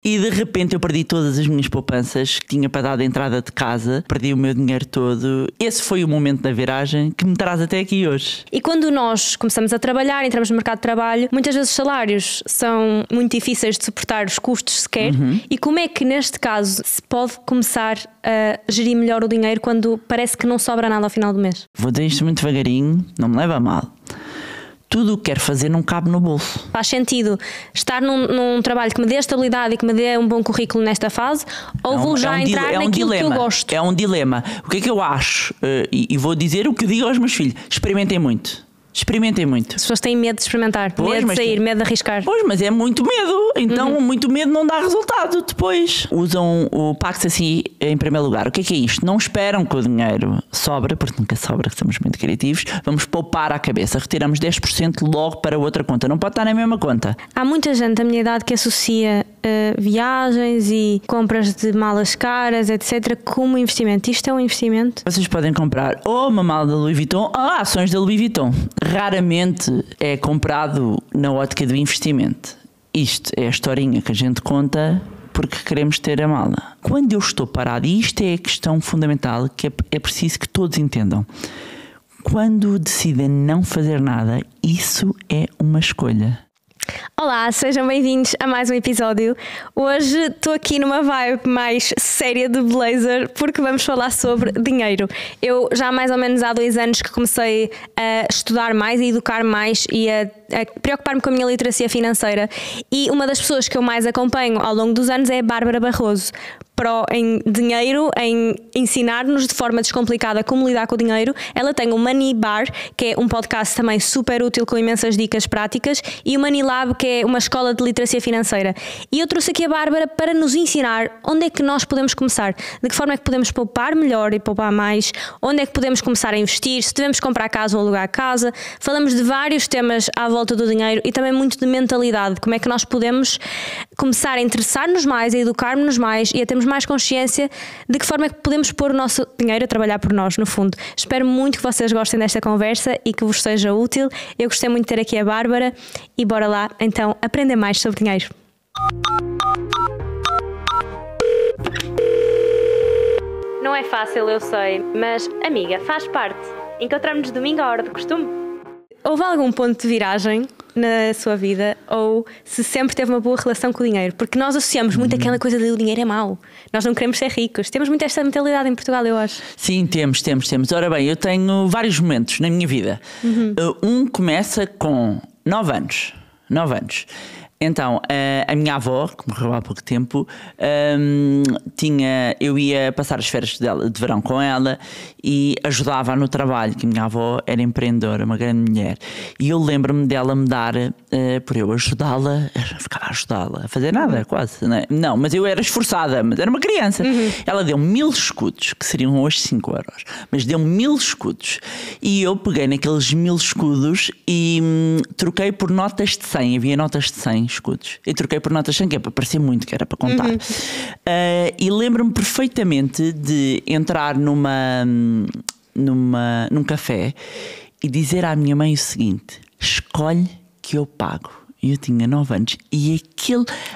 E de repente eu perdi todas as minhas poupanças que tinha para dar de entrada de casa, perdi o meu dinheiro todo. Esse foi o momento da viragem que me traz até aqui hoje. E quando nós começamos a trabalhar, entramos no mercado de trabalho, muitas vezes os salários são muito difíceis de suportar os custos sequer. E como é que neste caso se pode começar a gerir melhor o dinheiro quando parece que não sobra nada ao final do mês? Vou dizer isto muito devagarinho, não me leva a mal. Tudo o que quero fazer não cabe no bolso. Faz sentido estar num trabalho que me dê estabilidade e que me dê um bom currículo nesta fase, ou vou já entrar naquilo que eu gosto? É um dilema. O que é que eu acho? E vou dizer o que digo aos meus filhos. Experimentem muito. Experimentem muito. As pessoas têm medo de experimentar, medo de sair, medo de arriscar. Pois, mas é muito medo. Então, muito medo não dá resultado depois. Usam o Pax assim em primeiro lugar. O que é isto? Não esperam que o dinheiro sobre, porque nunca sobra, que somos muito criativos. Vamos poupar à cabeça. Retiramos 10% logo para outra conta. Não pode estar na mesma conta. Há muita gente da minha idade que associa viagens e compras de malas caras, etc., como investimento. Isto é um investimento? Vocês podem comprar ou uma mala da Louis Vuitton ou ações da Louis Vuitton. Raramente é comprado na ótica do investimento. Isto é a historinha que a gente conta porque queremos ter a mala. Quando eu estou parado, e isto é a questão fundamental que é preciso que todos entendam. Quando decidem não fazer nada, isso é uma escolha. Olá, sejam bem-vindos a mais um episódio. Hoje estou aqui numa vibe mais séria de blazer porque vamos falar sobre dinheiro. Eu já mais ou menos há 2 anos que comecei a estudar mais, a educar mais e a preocupar-me com a minha literacia financeira, e uma das pessoas que eu mais acompanho ao longo dos anos é a Bárbara Barroso. Em dinheiro, em ensinar-nos de forma descomplicada como lidar com o dinheiro. Ela tem o Money Bar, que é um podcast também super útil com imensas dicas práticas, e o Money Lab, que é uma escola de literacia financeira. E eu trouxe aqui a Bárbara para nos ensinar onde é que nós podemos começar, de que forma é que podemos poupar melhor e poupar mais, onde é que podemos começar a investir, se devemos comprar casa ou alugar casa. Falamos de vários temas à volta do dinheiro e também muito de mentalidade, como é que nós podemos começar a interessar-nos mais, a educar-nos mais e a termos mais consciência de que forma é que podemos pôr o nosso dinheiro a trabalhar por nós, no fundo. Espero muito que vocês gostem desta conversa e que vos seja útil. Eu gostei muito de ter aqui a Bárbara e bora lá então aprender mais sobre dinheiro. Não é fácil, eu sei, mas amiga, faz parte. Encontramos-nos domingo à hora de costume. Houve algum ponto de viragem na sua vida, ou se sempre teve uma boa relação com o dinheiro? Porque nós associamos muito aquela coisa de o dinheiro é mau, nós não queremos ser ricos. Temos muito esta mentalidade em Portugal, eu acho. Sim, temos. Ora bem, eu tenho vários momentos na minha vida. Um começa com 9 anos. Então, a minha avó, que morreu há pouco tempo, eu ia passar as férias dela, de verão com ela e ajudava no trabalho, que a minha avó era empreendedora, uma grande mulher. E eu lembro-me dela me dar, por eu ajudá-la, ficava a ajudá-la a fazer nada, quase. Não, mas eu era esforçada, mas era uma criança. Ela deu-me 1000 escudos, que seriam hoje 5 euros, mas deu-me 1000 escudos. E eu peguei naqueles 1000 escudos e troquei por notas de 100, havia notas de 100 escudos. Eu troquei por notas de 100, que é para parecer muito, que era para contar. E lembro-me perfeitamente de entrar num café e dizer à minha mãe o seguinte: escolhe que eu pago. E eu tinha 9 anos e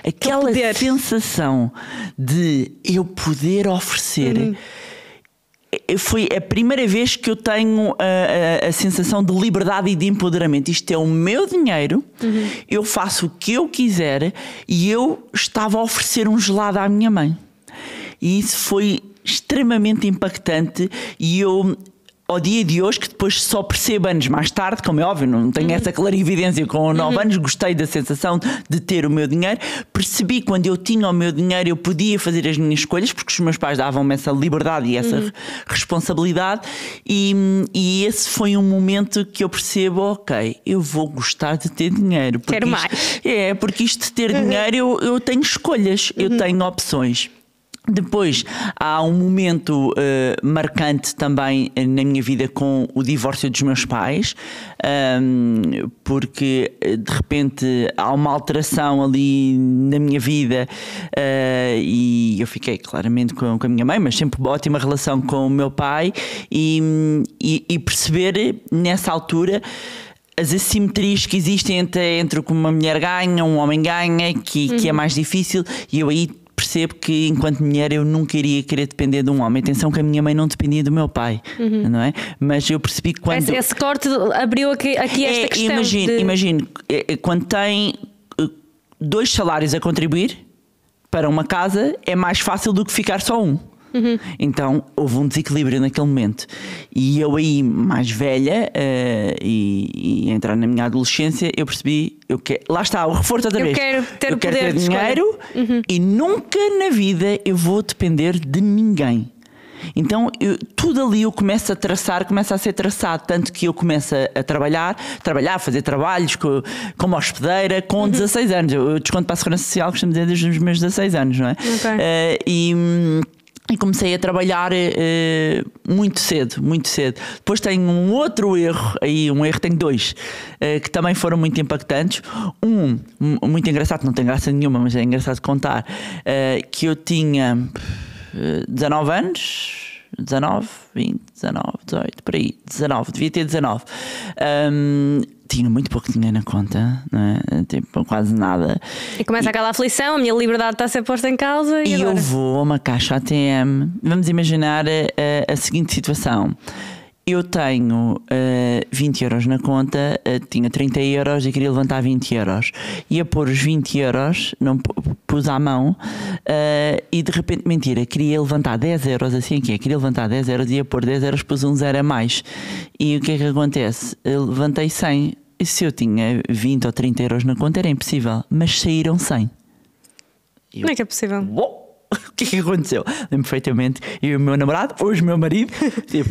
aquela sensação de eu poder oferecer. Foi a primeira vez que eu tenho a sensação de liberdade e de empoderamento. Isto é o meu dinheiro, eu faço o que eu quiser, e eu estava a oferecer um gelado à minha mãe. E isso foi extremamente impactante, e eu, ao dia de hoje, que depois só percebo anos mais tarde, como é óbvio, não tenho essa clarividência com 9 anos, gostei da sensação de ter o meu dinheiro, percebi que quando eu tinha o meu dinheiro eu podia fazer as minhas escolhas, porque os meus pais davam-me essa liberdade e essa responsabilidade, e esse foi um momento que eu percebo, ok, eu vou gostar de ter dinheiro. Quero mais. Porque isto de ter dinheiro, eu tenho escolhas, eu tenho opções. Depois há um momento marcante também na minha vida com o divórcio dos meus pais, porque de repente há uma alteração ali na minha vida, e eu fiquei claramente com a minha mãe, mas sempre ótima relação com o meu pai, e perceber nessa altura as assimetrias que existem entre o que uma mulher ganha, um homem ganha, que é mais difícil, e eu aí percebo que enquanto mulher eu nunca iria querer depender de um homem. Atenção que a minha mãe não dependia do meu pai, não é? Mas eu percebi que quando... Esse corte abriu aqui esta questão. Imagine, quando tem 2 salários a contribuir para uma casa, é mais fácil do que ficar só um. Então houve um desequilíbrio naquele momento, e eu aí mais velha e entrar na minha adolescência, eu percebi, lá está o reforço outra vez, eu quero ter dinheiro e nunca na vida eu vou depender de ninguém. Então tudo ali eu começo a traçar, começa a ser traçado, tanto que eu começo a trabalhar, fazer trabalhos como hospedeira com 16 anos. Eu desconto para a Segurança Social, costumo dizer, desde os meus 16 anos, não é? E comecei a trabalhar muito cedo. Depois tenho um outro erro, tenho 2, que também foram muito impactantes. Muito engraçado, não tem graça nenhuma, mas é engraçado contar, que eu tinha 19 anos, 19, 20, 19, 18, por aí, 19, devia ter 19. Tinha muito pouco dinheiro na conta, não é? Tipo, quase nada. E começa aquela aflição, a minha liberdade está a ser posta em causa. E agora? Eu vou a uma caixa ATM. Vamos imaginar a seguinte situação. Eu tenho 20 euros na conta, tinha 30 euros e queria levantar 20 euros. Ia pôr os 20 euros, não pus à mão, e de repente, mentira, queria levantar 10 euros, assim que é, queria levantar 10 euros e ia pôr 10 euros, pus um 0 a mais. E o que é que acontece? Eu levantei 100. E se eu tinha 20 ou 30 euros na conta era impossível, mas saíram 100. Como é que é possível? O que é que aconteceu? Lembro perfeitamente, eu e o meu namorado, hoje meu marido, tipo,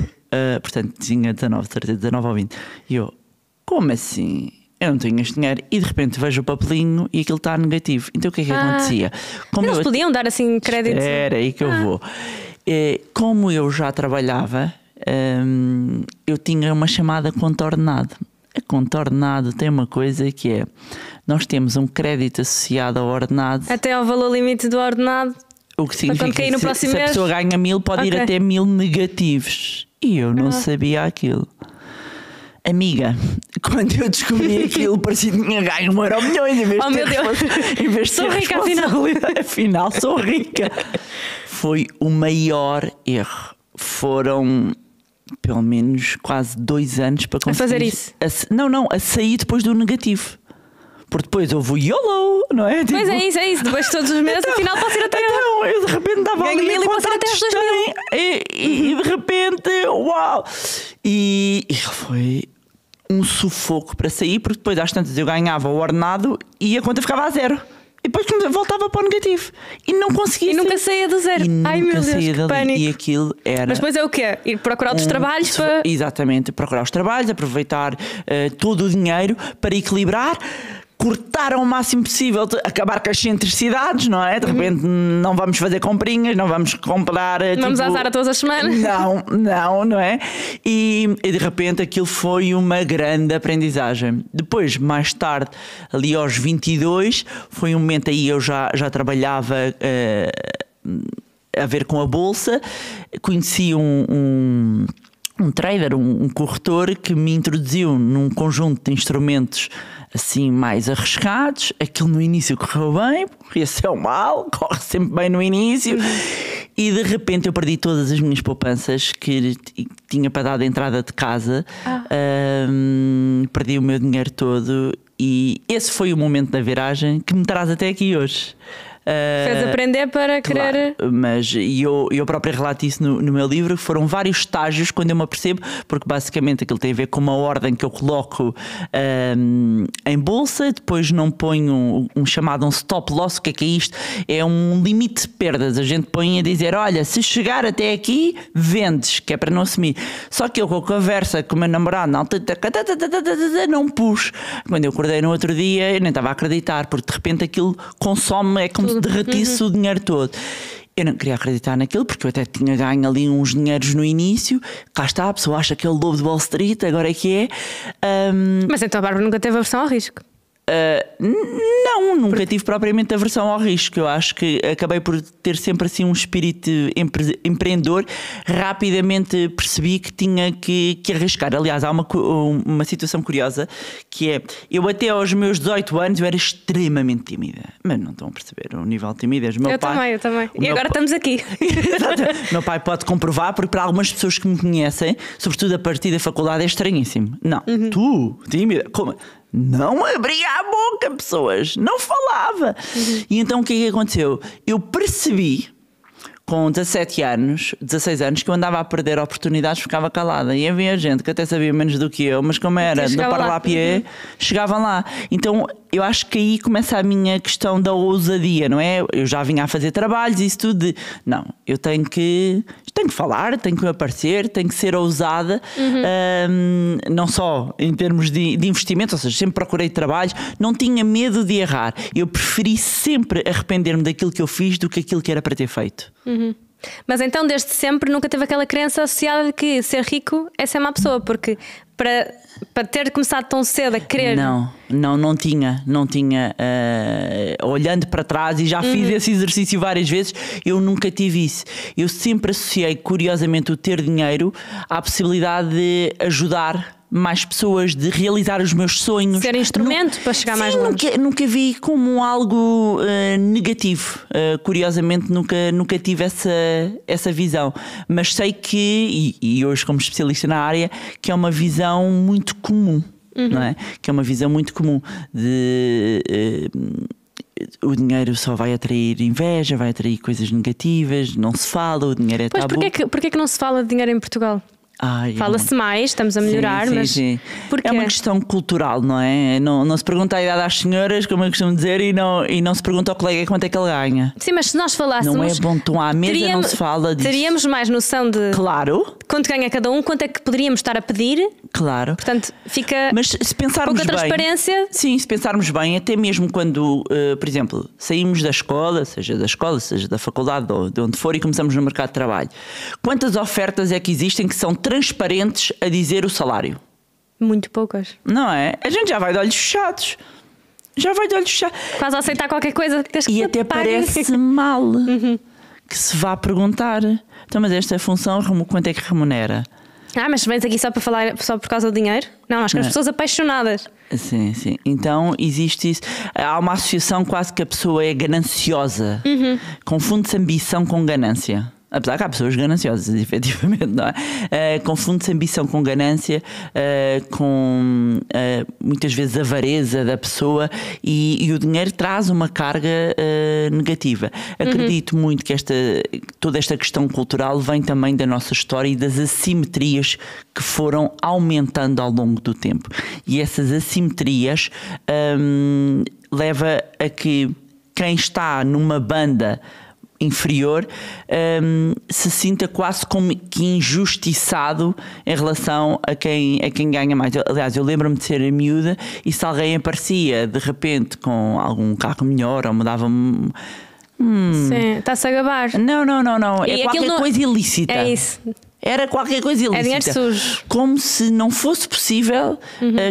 portanto tinha 19, certeza, 19 ou 20. E eu, como assim? Eu não tenho este dinheiro. E de repente vejo o papelinho e aquilo está negativo. Então o que é que acontecia? Eles podiam dar assim crédito? Era aí que eu vou. Como eu já trabalhava, eu tinha uma chamada contornado. A contornado tem uma coisa que é: nós temos um crédito associado ao ordenado até ao valor limite do ordenado. O que significa que se a pessoa ganha 1000 pode ir até 1000 negativos. E eu não sabia aquilo. Amiga, quando eu descobri aquilo, parecia que tinha ganho 1 euro milhões em vez de meu Deus, em vez de sou rica afinal sou rica. Foi o maior erro. Foram pelo menos quase 2 anos para conseguir fazer isso. A sair depois do negativo. Porque depois houve o YOLO, não é? Pois é isso. Depois de todos os meses, afinal pode ir até. Então, eu de repente estava ali a contar até os 2000. E de repente, uau! E foi um sufoco para sair, porque depois às tantas eu ganhava o ordenado e a conta ficava a 0. E depois voltava para o negativo. E não conseguia. E nunca saía do 0. Ai meu Deus, que pânico. E aquilo era. Mas depois é o quê? Ir procurar outros trabalhos para. Exatamente, procurar os trabalhos, aproveitar todo o dinheiro para equilibrar. Cortar ao máximo possível, acabar com as excentricidades, não é? De repente não vamos fazer comprinhas, não vamos comprar. Vamos à Zara todas as semanas. Não é? E de repente aquilo foi uma grande aprendizagem. Depois, mais tarde, ali aos 22, foi um momento aí eu já trabalhava a ver com a bolsa, conheci um trader, um corretor que me introduziu num conjunto de instrumentos assim mais arriscados. Aquilo no início correu bem, corria seu mal, corre sempre bem no início, e de repente eu perdi todas as minhas poupanças que tinha para dar de entrada de casa. Perdi o meu dinheiro todo, e esse foi o momento da viragem que me traz até aqui hoje. Fez aprender para querer. Claro, mas eu próprio relato isso no meu livro. Foram vários estágios quando eu me apercebo, porque basicamente aquilo tem a ver com uma ordem que eu coloco em bolsa, depois não ponho um chamado stop loss. O que é isto? É um limite de perdas. A gente põe a dizer: olha, se chegar até aqui, vendes, que é para não assumir. Só que eu, com a conversa com o meu namorado, não pus. Quando eu acordei no outro dia, eu nem estava a acreditar, porque de repente aquilo consome, é como se derretisse o dinheiro todo. Eu não queria acreditar naquilo, porque eu até tinha ganho ali uns dinheiros no início. Cá está, a pessoa acha que é o lobo de Wall Street, agora é que é. Mas então a Bárbara nunca teve aversão ao risco? Não, nunca tive propriamente aversão ao risco. Eu acho que acabei por ter sempre assim um espírito empreendedor. Rapidamente percebi que tinha que arriscar. Aliás, há uma situação curiosa que é: eu até aos meus 18 anos eu era extremamente tímida. Mas não estão a perceber o nível de timidez. Eu também. E agora estamos aqui. Meu pai pode comprovar, porque para algumas pessoas que me conhecem, sobretudo a partir da faculdade, é estranhíssimo. Não, tu, tímida, como? Não abria a boca, pessoas, não falava. E então o que é que aconteceu? Eu percebi, com 16 anos, que eu andava a perder oportunidades, ficava calada. E havia gente que até sabia menos do que eu, mas como era no parlapié, chegavam lá. Então eu acho que aí começa a minha questão da ousadia, não é? Eu já vinha a fazer trabalhos e isso tudo de... Não, eu tenho que falar, tenho que aparecer, tenho que ser ousada, não só em termos de investimento, ou seja, sempre procurei trabalhos, não tinha medo de errar. Eu preferi sempre arrepender-me daquilo que eu fiz do que aquilo que era para ter feito. Mas então desde sempre nunca teve aquela crença associada de que ser rico é ser má pessoa, porque para ter começado tão cedo a querer... Não tinha. Olhando para trás, e já fiz esse exercício várias vezes, eu nunca tive isso. Eu sempre associei, curiosamente, o ter dinheiro à possibilidade de ajudar mais pessoas, de realizar os meus sonhos. Ser instrumento para chegar mais longe. Nunca vi como algo negativo. Curiosamente nunca tive essa visão. Mas sei que, e hoje como especialista na área, que é uma visão muito comum. Não é? Que é uma visão muito comum de... o dinheiro só vai atrair inveja, vai atrair coisas negativas, não se fala, o dinheiro é tabu. Porquê que não se fala de dinheiro em Portugal? Fala-se mais, estamos a melhorar, mas é uma questão cultural, não é? Não se pergunta a idade às senhoras, como eu costumo dizer, e não se pergunta ao colega quanto é que ele ganha. Sim, mas se nós falássemos... Não é bom tom à mesa, não se fala disso. Teríamos mais noção de... Claro. Quanto ganha cada um, quanto é que poderíamos estar a pedir. Claro. Portanto, fica mas se pensarmos pouca transparência. Sim, se pensarmos bem, até mesmo quando, por exemplo, saímos da escola, seja da faculdade ou de onde for, e começamos no mercado de trabalho, quantas ofertas é que existem que são transparentes a dizer o salário? Muito poucas. Não é? A gente já vai de olhos fechados. Quase a aceitar qualquer coisa. E até parece mal que se vá perguntar. Então, mas esta função, quanto é que remunera? Mas vens aqui só para falar só por causa do dinheiro? Não, nós queremos pessoas apaixonadas. Sim. Então existe isso. Há uma associação quase que a pessoa é gananciosa. Confunde-se ambição com ganância. Apesar que há pessoas gananciosas, efetivamente, não é? Confunde-se ambição com ganância, com muitas vezes avareza da pessoa, e o dinheiro traz uma carga negativa. Acredito muito que toda esta questão cultural vem também da nossa história e das assimetrias que foram aumentando ao longo do tempo. E essas assimetrias leva a que quem está numa banda inferior se sinta quase como que injustiçado em relação a quem ganha mais. Aliás, eu lembro-me de ser miúda, e se alguém aparecia de repente com algum carro melhor ou me dava-me... Sim, está-se a gabar. Não. É qualquer coisa ilícita. É isso. Era qualquer coisa ilícita. É dinheiro sujo. Como se não fosse possível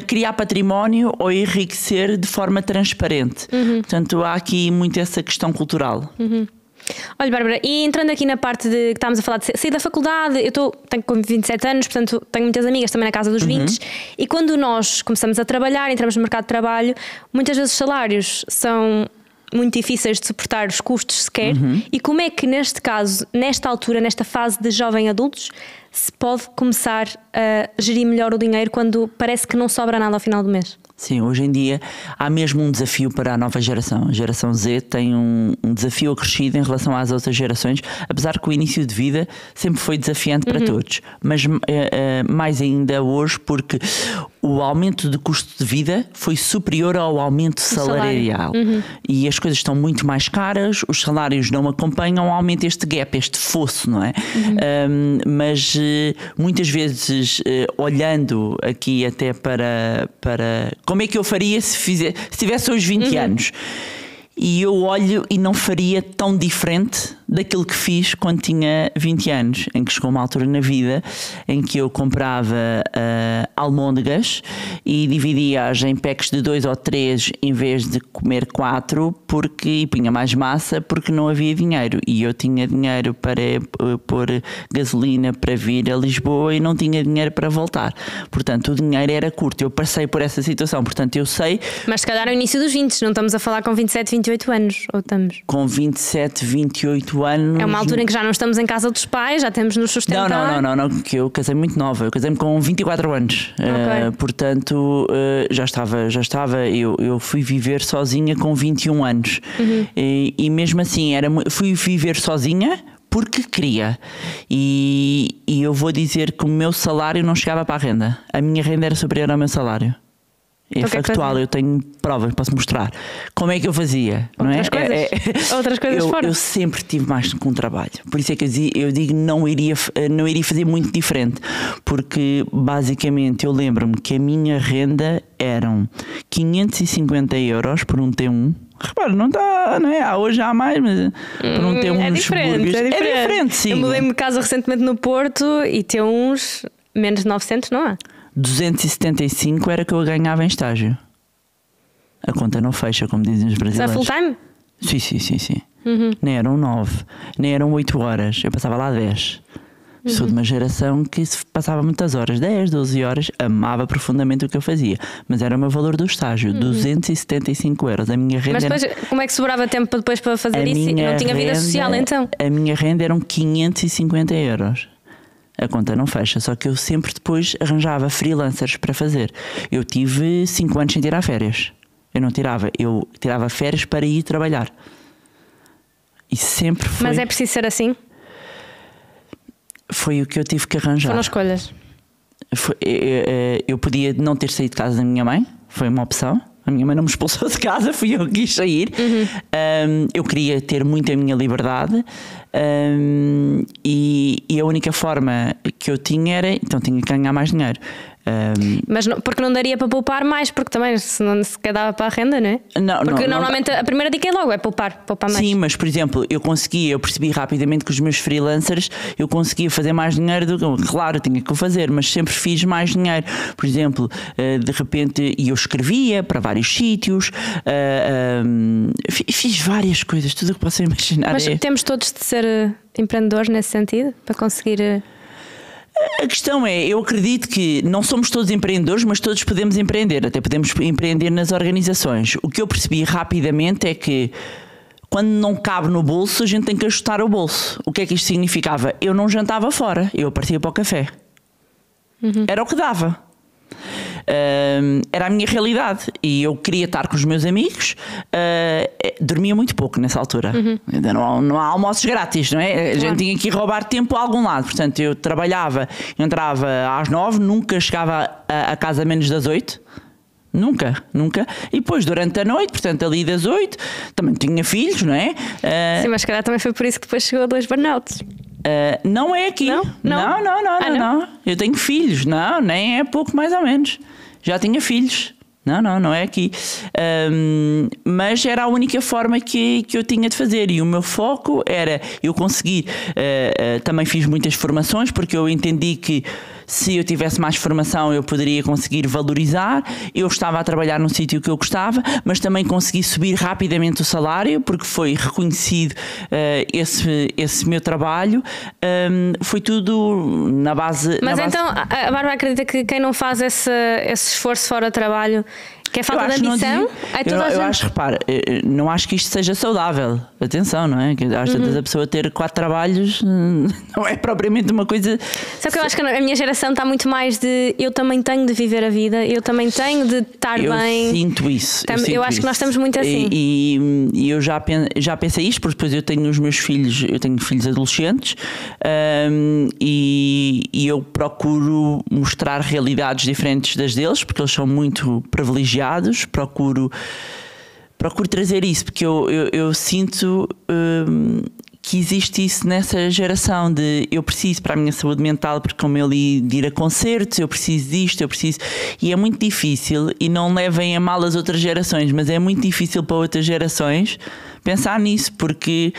criar património ou enriquecer de forma transparente. Portanto, há aqui muito essa questão cultural. Olha, Bárbara, e entrando aqui na parte de que estávamos a falar de sair da faculdade, tenho 27 anos, portanto tenho muitas amigas também na casa dos 20, e quando nós começamos a trabalhar, entramos no mercado de trabalho, muitas vezes os salários são muito difíceis de suportar os custos sequer. E como é que neste caso, nesta altura, nesta fase de jovem adultos, se pode começar a gerir melhor o dinheiro quando parece que não sobra nada ao final do mês? Sim, hoje em dia há mesmo um desafio para a nova geração. A geração Z tem um desafio acrescido em relação às outras gerações, apesar que o início de vida sempre foi desafiante para todos, mas mais ainda hoje, porque o aumento de custo de vida foi superior ao aumento salarial. E as coisas estão muito mais caras, os salários não acompanham, aumenta este gap, este fosso, não é? Mas muitas vezes, olhando aqui até para como é que eu faria se tivesse hoje 20 anos, e eu olho e não faria tão diferente daquilo que fiz quando tinha 20 anos, em que chegou uma altura na vida em que eu comprava almôndegas e dividia-as em packs de 2 ou 3 em vez de comer 4, e punha mais massa porque não havia dinheiro, e eu tinha dinheiro para pôr gasolina para vir a Lisboa e não tinha dinheiro para voltar, portanto o dinheiro era curto. Eu passei por essa situação, portanto eu sei. Mas se calhar no início dos 20, não estamos a falar com 27, 28 anos, ou estamos? Com 27, 28 anos. É uma altura em que já não estamos em casa dos pais, já temos nos sustentar. Não, que eu casei muito nova, eu casei-me com 24 anos, Okay. Portanto já estava, eu fui viver sozinha com 21 anos, e mesmo assim fui viver sozinha porque queria, e eu vou dizer que o meu salário não chegava para a renda, a minha renda era superior ao meu salário. É factual, eu tenho provas, posso mostrar. Como é que eu fazia? Outras coisas fora. Eu sempre tive mais com um trabalho. Por isso é que eu digo não iria fazer muito diferente. Porque basicamente eu lembro-me que a minha renda eram 550 euros por um T1. Repara, não está, não é? Hoje há mais, mas por um T1 é diferente, é diferente, sim. Eu mudei-me de casa recentemente no Porto e T1s menos de 900, não há? 275 era que eu ganhava em estágio. A conta não fecha, como dizem os brasileiros. Isso é full time? Sim. Nem eram 9, nem eram 8 horas. Eu passava lá 10. Sou de uma geração que se passava muitas horas, 10, 12 horas. Amava profundamente o que eu fazia. Mas era o meu valor do estágio, 275 euros. A minha renda. Mas depois, como é que sobrava tempo depois para fazer isso? Não tinha vida social então? A minha renda eram 550 euros. A conta não fecha, só que eu sempre depois arranjava freelancers para fazer. Eu tive 5 anos sem tirar férias. Eu tirava férias para ir trabalhar. E sempre foi. Mas é preciso ser assim? Foi o que eu tive que arranjar. Foram escolhas. Eu podia não ter saído de casa da minha mãe, foi uma opção. A minha mãe não me expulsou de casa, fui eu que quis sair. Eu queria ter muito a minha liberdade, e a única forma que eu tinha era, então tinha que ganhar mais dinheiro. Mas não, porque não daria para poupar mais, porque também se não se dava para a renda, não é? Porque normalmente a primeira dica é logo, é poupar mais. Sim, mas por exemplo, eu percebi rapidamente que os meus freelancers eu conseguia fazer mais dinheiro do que, claro, tinha que o fazer, mas sempre fiz mais dinheiro. Por exemplo, de repente, e eu escrevia para vários sítios, fiz várias coisas, tudo o que posso imaginar. Mas temos todos de ser empreendedores nesse sentido, para conseguir. A questão é, eu acredito que não somos todos empreendedores, mas todos podemos empreender, até podemos empreender nas organizações. O que eu percebi rapidamente é que quando não cabe no bolso, a gente tem que ajustar o bolso. O que é que isto significava? Eu não jantava fora, eu partia para o café. Era o que dava. Era a minha realidade e eu queria estar com os meus amigos. Dormia muito pouco nessa altura. Ainda não há almoços grátis, não é? A gente tinha que ir roubar tempo a algum lado. Portanto, eu trabalhava, entrava às 9, nunca chegava a casa menos das 8. Nunca. E depois durante a noite, portanto ali das 8, também tinha filhos, não é? Sim, mas se calhar também foi por isso que depois chegou a 2 burnouts. Não é aqui. Não. Eu tenho filhos. Não, nem é pouco mais ou menos. Já tinha filhos. Não é aqui. Mas era a única forma que eu tinha de fazer. E o meu foco era eu conseguir. Também fiz muitas formações porque eu entendi que se eu tivesse mais formação eu poderia conseguir valorizar. Eu estava a trabalhar num sítio que eu gostava, mas também consegui subir rapidamente o salário porque foi reconhecido esse meu trabalho. Foi tudo na base. Mas então a Bárbara acredita que quem não faz esse esforço fora de trabalho, que é falta de ambição? Eu acho, repara, não acho que isto seja saudável. Atenção, não é? Às tantas a pessoa ter 4 trabalhos não é propriamente uma coisa. Só que eu acho que a minha geração está muito mais de eu também tenho de viver a vida, eu também tenho de estar bem. Eu sinto isso. Eu acho que nós estamos muito assim. E eu já pensei isto, porque depois eu tenho os meus filhos, eu tenho filhos adolescentes, e eu procuro mostrar realidades diferentes das deles, porque eles são muito privilegiados. Procuro trazer isso, porque eu sinto que existe isso nessa geração de eu preciso para a minha saúde mental, porque como eu li de ir a concertos, eu preciso disto, eu preciso, e é muito difícil, e não levem a mal as outras gerações, mas é muito difícil para outras gerações pensar nisso, porque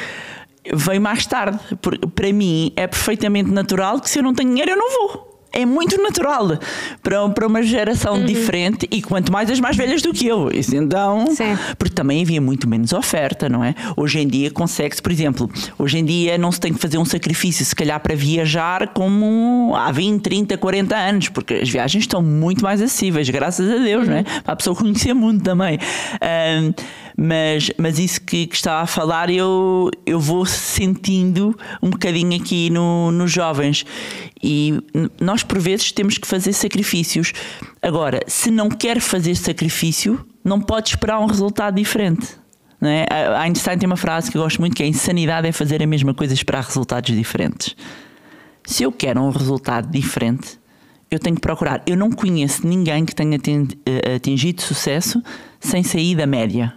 veio mais tarde. Porque para mim é perfeitamente natural que se eu não tenho dinheiro eu não vou. É muito natural para uma geração diferente, e quanto mais as mais velhas do que eu. Isso então, porque também havia muito menos oferta, não é? Hoje em dia consegue-se, por exemplo, hoje em dia não se tem que fazer um sacrifício, se calhar, para viajar como há 20, 30, 40 anos, porque as viagens estão muito mais acessíveis, graças a Deus, não é? Para a pessoa conhecer o mundo também. Mas isso que estava a falar, eu vou sentindo um bocadinho aqui nos jovens. E nós, por vezes, temos que fazer sacrifícios. Agora, se não quer fazer sacrifício, não pode esperar um resultado diferente. Não é? A Einstein tem uma frase que eu gosto muito, que é: a insanidade é fazer a mesma coisa e esperar resultados diferentes. Se eu quero um resultado diferente, eu tenho que procurar. Eu não conheço ninguém que tenha atingido sucesso sem sair da média.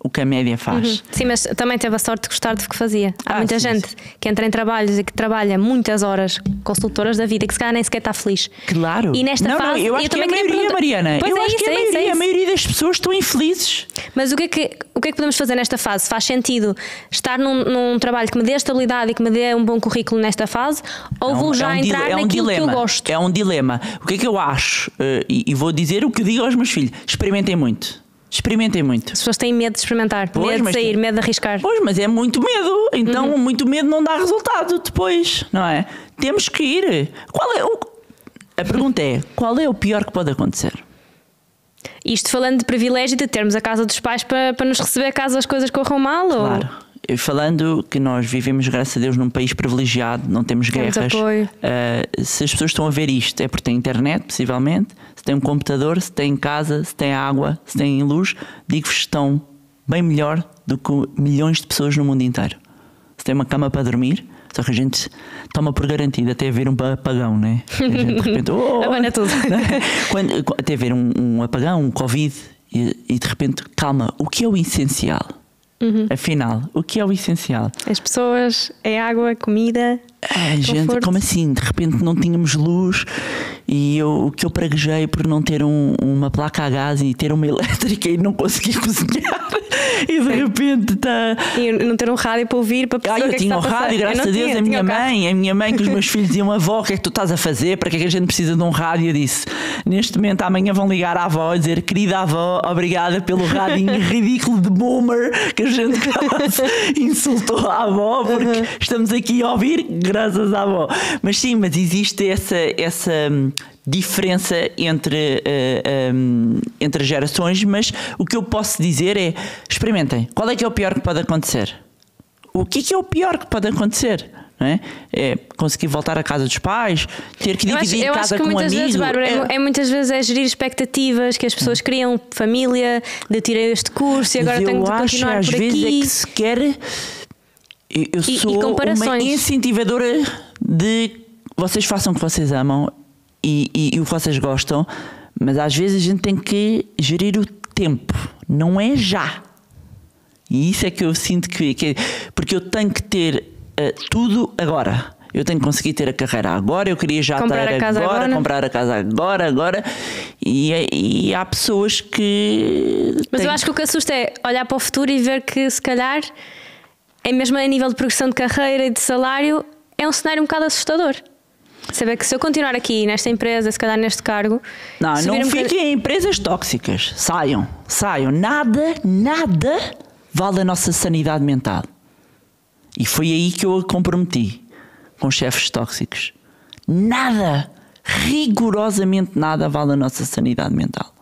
O que a média faz. Sim, mas também teve a sorte de gostar do que fazia. Há muita gente que entra em trabalhos e que trabalha muitas horas, consultoras da vida, que se calhar nem sequer está feliz. Claro. E nesta fase, eu acho que é a maioria, Mariana. Pois eu acho que a maioria das pessoas estão infelizes. Mas o que é que podemos fazer nesta fase? Faz sentido estar num trabalho que me dê estabilidade e que me dê um bom currículo nesta fase? Ou vou já entrar naquilo que eu gosto? É um dilema. O que é que eu acho? E vou dizer o que digo aos meus filhos: experimentem muito. Experimentem muito. As pessoas têm medo de experimentar, medo de sair, medo de arriscar. Pois, mas é muito medo. Então, muito medo não dá resultado depois, não é? Temos que ir. A pergunta é: qual é o pior que pode acontecer? Isto falando de privilégio de termos a casa dos pais para nos receber caso as coisas corram mal? Claro. Falando que nós vivemos, graças a Deus, num país privilegiado, não temos guerras. Se as pessoas estão a ver isto, é porque têm internet, possivelmente, se têm um computador, se têm casa, se têm água, se têm luz. Digo-vos que estão bem melhor do que milhões de pessoas no mundo inteiro. Se têm uma cama para dormir, só que a gente toma por garantido até haver um apagão, né? A gente de repente, abana tudo. Até haver um apagão, um Covid, e de repente, calma, o que é o essencial? Afinal, o que é o essencial? As pessoas, é água, comida. Gente, como assim? De repente não tínhamos luz e o que eu praguejei por não ter uma placa a gás e ter uma elétrica e não conseguir cozinhar. E de repente está. E não ter um rádio para ouvir, para perceber. Eu tinha um rádio, graças a Deus, a minha mãe, que os meus filhos diziam: avó, o que é que tu estás a fazer? Para que é que a gente precisa de um rádio? Eu disse: neste momento, amanhã vão ligar à avó e dizer: querida avó, obrigada pelo radinho ridículo de boomer que a gente insultou a avó, porque estamos aqui a ouvir graças à avó. Mas sim, mas existe essa diferença entre gerações, mas o que eu posso dizer é: experimentem. Qual é que é o pior que pode acontecer? O que é o pior que pode acontecer? Não é? É conseguir voltar à casa dos pais, ter que dividir casa com um amigo. Vezes, Bárbara, muitas vezes é gerir expectativas que as pessoas criam, família, de eu tirei este curso e agora tenho de continuar às por aqui. Vezes é que se quer. Eu sou uma incentivadora de vocês façam o que vocês amam e o que vocês gostam, mas às vezes a gente tem que gerir o tempo, não é já. E isso é que eu sinto que porque eu tenho que ter tudo agora. Eu tenho que conseguir ter a carreira agora, eu queria já comprar ter agora, comprar a casa agora. E há pessoas que. Mas eu acho que o que assusta é olhar para o futuro e ver que se calhar é mesmo a nível de progressão de carreira e de salário, é um cenário um bocado assustador. Saber que se eu continuar aqui nesta empresa, se calhar neste cargo. Não fiquem em empresas tóxicas. Saiam. Nada vale a nossa sanidade mental. E foi aí que eu a comprometi com chefes tóxicos. Nada, rigorosamente nada vale a nossa sanidade mental.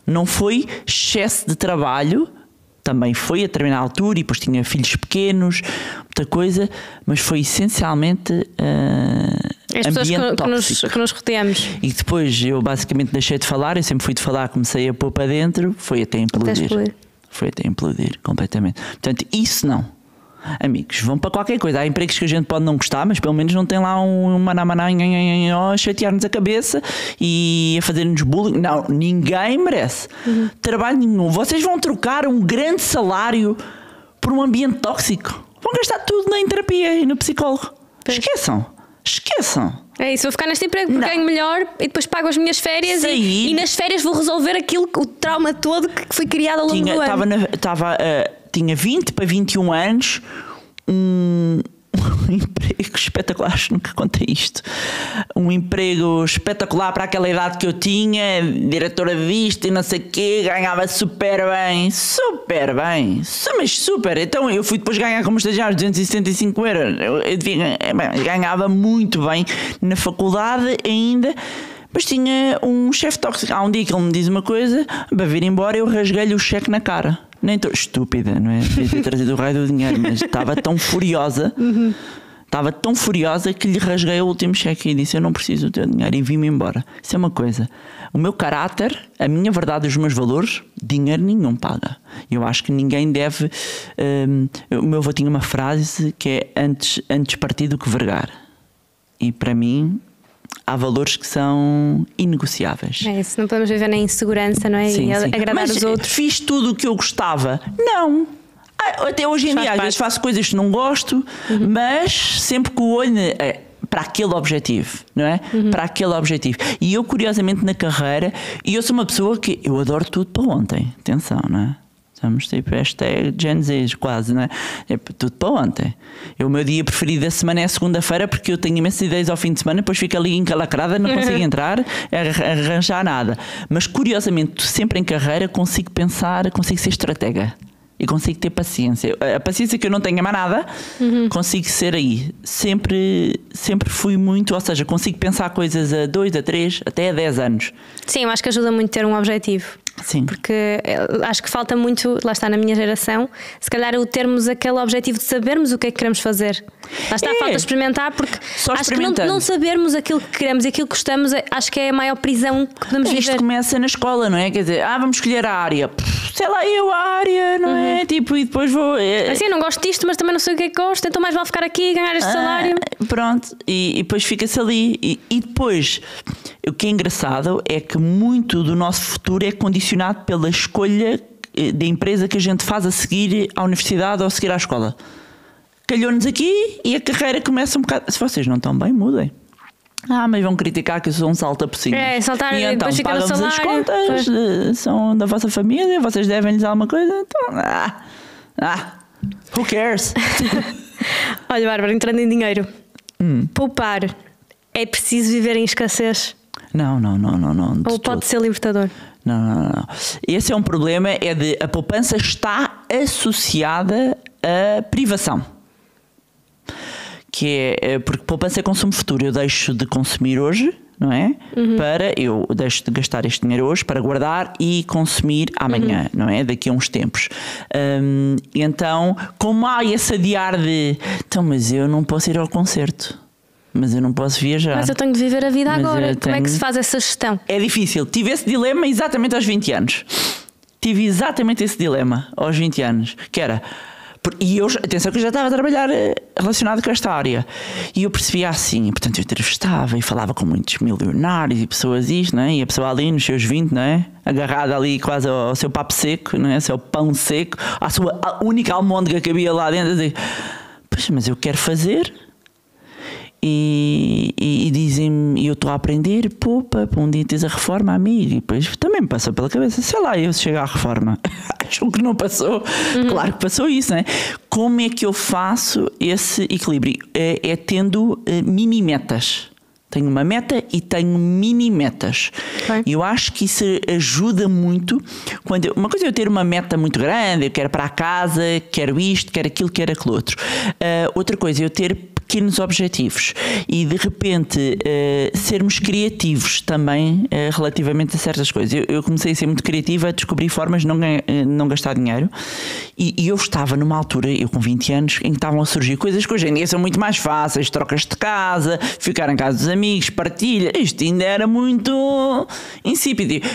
Não foi excesso de trabalho, também foi a determinada altura e depois tinha filhos pequenos, muita coisa, mas foi essencialmente as ambiente pessoas que nos rodeamos. E depois eu basicamente deixei de falar, eu sempre fui de falar, comecei a pôr para dentro, foi até implodir. Foi até implodir completamente. Portanto, isso não. Amigos, vão para qualquer coisa. Há empregos que a gente pode não gostar, mas pelo menos não tem lá um manamaná a chatear-nos a cabeça e a fazer-nos bullying. Não, ninguém merece trabalho nenhum. Vocês vão trocar um grande salário por um ambiente tóxico. Vão gastar tudo em terapia e no psicólogo. Esqueçam. É isso, vou ficar neste emprego porque ganho melhor e depois pago as minhas férias e nas férias vou resolver o trauma todo que foi criado ao longo do ano. Tinha 20 para 21 anos, um emprego espetacular, acho que nunca contei isto. Um emprego espetacular para aquela idade que eu tinha, diretora disto e não sei o quê, ganhava super bem, mas super. Então eu fui depois ganhar como estagiário 275 euros. Ganhava muito bem na faculdade ainda. Mas tinha um chefe tóxico. Há um dia que ele me diz uma coisa, para vir embora eu rasguei-lhe o cheque na cara. Nem estou estúpida, não é? Devia ter trazido o raio do dinheiro, mas estava tão furiosa. Estava tão furiosa que lhe rasguei o último cheque e disse: eu não preciso do teu dinheiro, e vim-me embora. Isso é uma coisa. O meu caráter, a minha verdade e os meus valores, dinheiro nenhum paga. Eu acho que ninguém deve. O meu avô tinha uma frase que é: antes partir do que vergar. E para mim, há valores que são inegociáveis. É isso, não podemos viver na insegurança, não é? Sim, e sim. agradar Mas os outros. Fiz tudo o que eu gostava? Não. Até hoje em dia, às vezes faço coisas que não gosto, mas sempre com o olho para aquele objetivo, não é? Para aquele objetivo. E eu, curiosamente, na carreira, e eu sou uma pessoa que eu adoro tudo para ontem. Atenção, não é? Estamos tipo hashtag Gen Z, quase, não é? É tudo para ontem. O meu dia preferido da semana é a segunda-feira, porque eu tenho imensas ideias ao fim de semana, depois fico ali encalacrada, não consigo entrar, arranjar nada. Mas curiosamente, sempre em carreira, consigo pensar, consigo ser estratega. E consigo ter paciência. A paciência que eu não tenho mais nada, consigo ser aí. Sempre fui muito, ou seja, consigo pensar coisas a 2, a 3, até a 10 anos. Sim, eu acho que ajuda muito ter um objetivo. Sim. Porque acho que falta muito, lá está, na minha geração, se calhar o termos aquele objetivo de sabermos o que é que queremos fazer. Lá está, falta experimentar, porque acho que não sabermos aquilo que queremos e aquilo que gostamos, acho que é a maior prisão que podemos viver. Isto começa na escola, não é? Quer dizer, vamos escolher a área. Sei lá, a área, não é? Tipo, e depois vou. Assim, eu não gosto disto, mas também não sei o que é que gosto, então mais vale ficar aqui e ganhar este salário. Pronto, e depois fica-se ali. E depois, o que é engraçado é que muito do nosso futuro é condicionado pela escolha da empresa que a gente faz a seguir à universidade ou a seguir à escola. Calhou-nos aqui e a carreira começa um bocado. Se vocês não estão bem, mudem. Mas vão criticar que eu sou um salta-pocinhos. Saltar e então, depois fica no salário. As contas, são da vossa família, vocês devem-lhes alguma coisa, então. Who cares? Olha, Bárbara, entrando em dinheiro, poupar é preciso viver em escassez? Não. Ou pode ser libertador? Não. Esse é um problema, a poupança está associada à privação. Que é porque poupança é consumo futuro. Eu deixo de consumir hoje, não é? Eu deixo de gastar este dinheiro hoje para guardar e consumir amanhã, não é? Daqui a uns tempos. Então, como há esse adiar de então, mas eu não posso ir ao concerto, mas eu não posso viajar, mas eu tenho de viver a vida agora. Como é que se faz essa gestão? É difícil. Tive esse dilema exatamente aos 20 anos. Tive exatamente esse dilema aos 20 anos, que era. E eu, atenção que eu já estava a trabalhar relacionado com esta área. E eu percebia assim, portanto eu entrevistava e falava com muitos milionários e pessoas isto, não é? E a pessoa ali nos seus 20, não é? Agarrada ali quase ao seu papo seco, não é? Ao seu pão seco, à sua única almôndega que havia lá dentro. Assim, pois, mas eu quero fazer. E dizem-me, eu estou a aprender, poupa, para um dia tens a reforma, amigo. E depois também me passou pela cabeça, sei lá, eu se chegar à reforma, acho que não passou. Claro que passou isso, não é? Como é que eu faço esse equilíbrio? É tendo mini metas. Tenho uma meta e tenho mini metas. E eu acho que isso ajuda muito. Uma coisa é eu ter uma meta muito grande, eu quero para a casa, quero isto, quero aquilo, quero aquilo outro. Outra coisa é eu ter pequenos objetivos e de repente sermos criativos também relativamente a certas coisas. Eu comecei a ser muito criativa, a descobrir formas de não gastar dinheiro e eu estava numa altura, eu com 20 anos, em que estavam a surgir coisas que hoje em dia são muito mais fáceis, trocas de casa, ficar em casa dos amigos, partilha, isto ainda era muito insípido.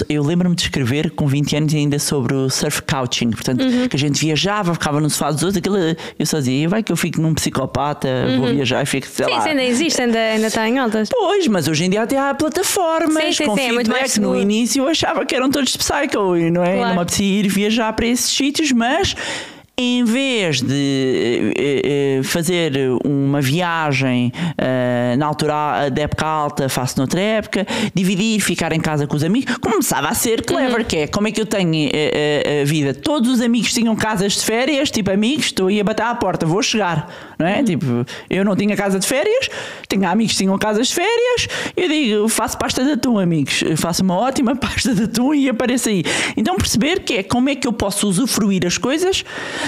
Eu lembro-me de escrever com 20 anos ainda sobre o surf couching, portanto, que a gente viajava, ficava no sofá dos outros, aquilo, eu só dizia, vai que eu fico num psicopata, vou viajar e fico, sei lá. Sim, ainda existe, ainda está em altas. Pois, mas hoje em dia até há plataformas com feedback. É muito mais no início eu achava que eram todos psycho, não é? Claro. Não me apetecia ir viajar para esses sítios, mas em vez de fazer uma viagem na altura da época alta, faço noutra época, dividir, ficar em casa com os amigos, começava a ser clever, que é como é que eu tenho a vida. Todos os amigos tinham casas de férias, tipo amigos, estou a bater à porta, vou chegar, não é? Tipo, eu não tinha casa de férias, tinha amigos que tinham casas de férias, eu digo, faço pasta de atum, amigos, eu faço uma ótima pasta de atum e apareço aí. Então perceber que é como é que eu posso usufruir as coisas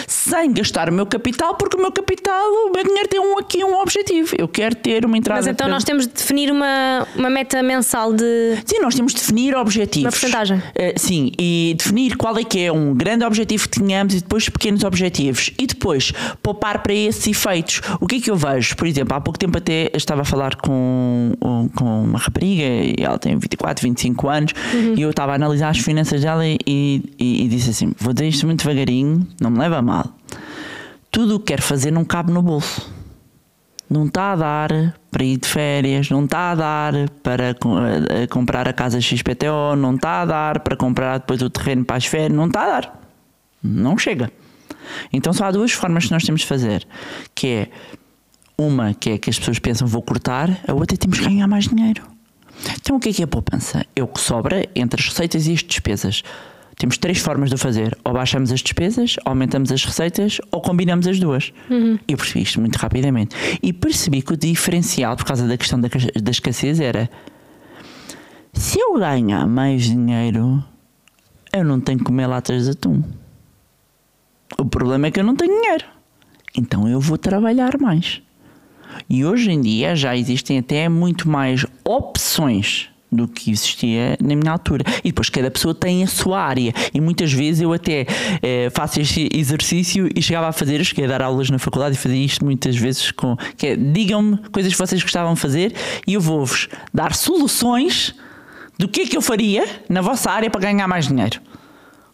sem gastar o meu capital, porque o meu capital, o meu dinheiro tem aqui um objetivo, eu quero ter uma entrada. Mas então nós temos de definir uma meta mensal de... Sim, nós temos de definir objetivos. Uma porcentagem. Sim, e definir qual é que é um grande objetivo que tenhamos e depois pequenos objetivos. E depois poupar para esses efeitos. O que é que eu vejo? Por exemplo, há pouco tempo até estava a falar com uma rapariga, e ela tem 24, 25 anos, e eu estava a analisar as finanças dela e disse assim, vou dizer isto muito devagarinho, não me leva a mal. Tudo o que quero fazer não cabe no bolso. Não está a dar para ir de férias, não está a dar para comprar a casa XPTO, não está a dar para comprar depois o terreno para as férias, não está a dar. Não chega. Então só há duas formas que nós temos de fazer, que é uma que é que as pessoas pensam vou cortar, a outra é temos que ganhar mais dinheiro. Então o que é a poupança? É o que sobra entre as receitas e as despesas. Temos três formas de o fazer. Ou baixamos as despesas, aumentamos as receitas, ou combinamos as duas. Eu percebi isto muito rapidamente. E percebi que o diferencial, por causa da questão da escassez, era se eu ganhar mais dinheiro, eu não tenho que comer latas de atum. O problema é que eu não tenho dinheiro. Então eu vou trabalhar mais. E hoje em dia já existem até muito mais opções do que existia na minha altura. E depois cada pessoa tem a sua área. E muitas vezes eu até faço este exercício e chegava a fazer, eu cheguei a dar aulas na faculdade e fazia isto muitas vezes que é, digam-me coisas que vocês gostavam de fazer e eu vou-vos dar soluções do que é que eu faria na vossa área para ganhar mais dinheiro.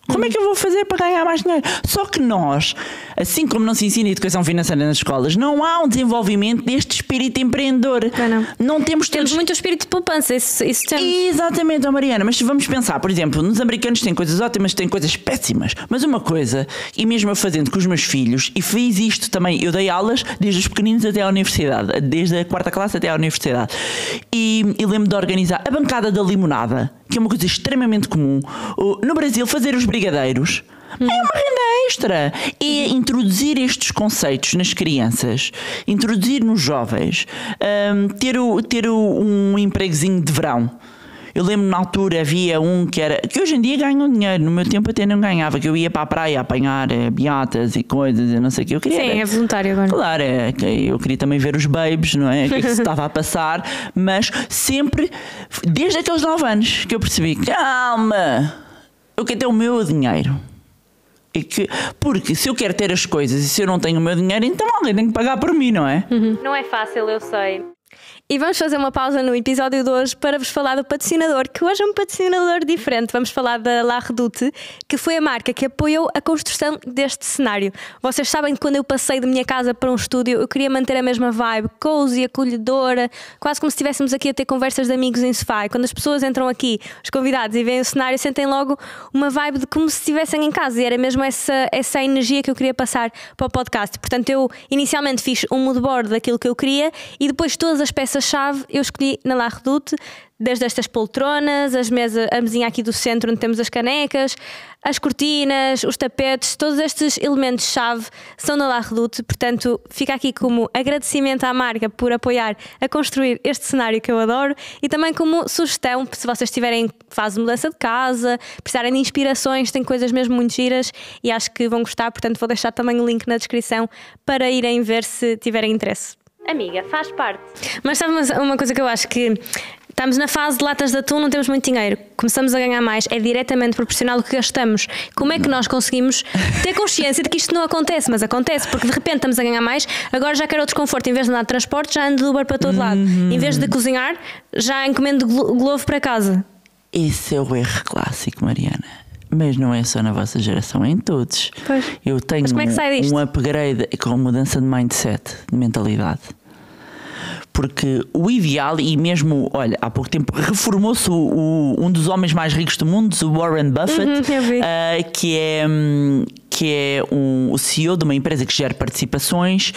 Como é que eu vou fazer para ganhar mais dinheiro? Só que nós, assim como não se ensina educação financeira nas escolas, não há um desenvolvimento deste espírito empreendedor. Não temos muito espírito de poupança, isso temos. Exatamente, Mariana, mas vamos pensar, por exemplo, nos americanos têm coisas ótimas, têm coisas péssimas, mas uma coisa, e mesmo eu fazendo com os meus filhos, e fiz isto também, eu dei aulas desde os pequeninos até à universidade, desde a 4ª classe até à universidade, e lembro de organizar a bancada da limonada, que é uma coisa extremamente comum. No Brasil, fazer os brigadeiros é uma renda extra. E introduzir estes conceitos nas crianças, introduzir nos jovens, ter um empregozinho de verão. Eu lembro na altura havia um que hoje em dia ganham dinheiro, no meu tempo até não ganhava, que eu ia para a praia apanhar beatas e coisas, eu não sei o que eu queria. Sim, é voluntário agora. Claro, eu queria também ver os babes, não é? O que é que se estava a passar, mas sempre, desde aqueles 9 anos que eu percebi, calma, eu quero ter o meu dinheiro. Porque se eu quero ter as coisas e se eu não tenho o meu dinheiro, então alguém tem que pagar por mim, não é? Não é fácil, eu sei. E vamos fazer uma pausa no episódio de hoje para vos falar do patrocinador, que hoje é um patrocinador diferente. Vamos falar da La Redoute, que foi a marca que apoiou a construção deste cenário. Vocês sabem que quando eu passei de minha casa para um estúdio, eu queria manter a mesma vibe, cozy, acolhedora, quase como se estivéssemos aqui a ter conversas de amigos em sofá. E quando as pessoas entram aqui, os convidados, e veem o cenário, sentem logo uma vibe de como se estivessem em casa. E era mesmo essa energia que eu queria passar para o podcast. Portanto, eu inicialmente fiz um moodboard daquilo que eu queria e depois todas as peças-chave eu escolhi na La Redoute, desde estas poltronas, a mesinha aqui do centro onde temos as canecas, as cortinas, os tapetes, todos estes elementos-chave são na La Redoute. Portanto, fica aqui como agradecimento à marca por apoiar a construir este cenário que eu adoro e também como sugestão, se vocês tiverem fase de mudança de casa, precisarem de inspirações, tem coisas mesmo muito giras e acho que vão gostar, portanto vou deixar também o link na descrição para irem ver se tiverem interesse. Amiga, faz parte. Mas sabe uma coisa que eu acho que estamos na fase de latas de atum, não temos muito dinheiro, começamos a ganhar mais, é diretamente proporcional ao que gastamos. Como é que nós conseguimos ter consciência de que isto não acontece? Mas acontece, porque de repente estamos a ganhar mais, agora já quero o desconforto, em vez de andar de transporte, já ando de Uber para todo lado. Em vez de cozinhar, já encomendo Glovo para casa. Esse é o erro clássico, Mariana. Mas não é só na vossa geração, é em todos. Pois. Eu tenho como é que sai disto? Um upgrade com mudança de mindset, de mentalidade. Porque o ideal, e mesmo, olha, há pouco tempo reformou-se um dos homens mais ricos do mundo, o Warren Buffett, que que é o CEO de uma empresa que gera participações,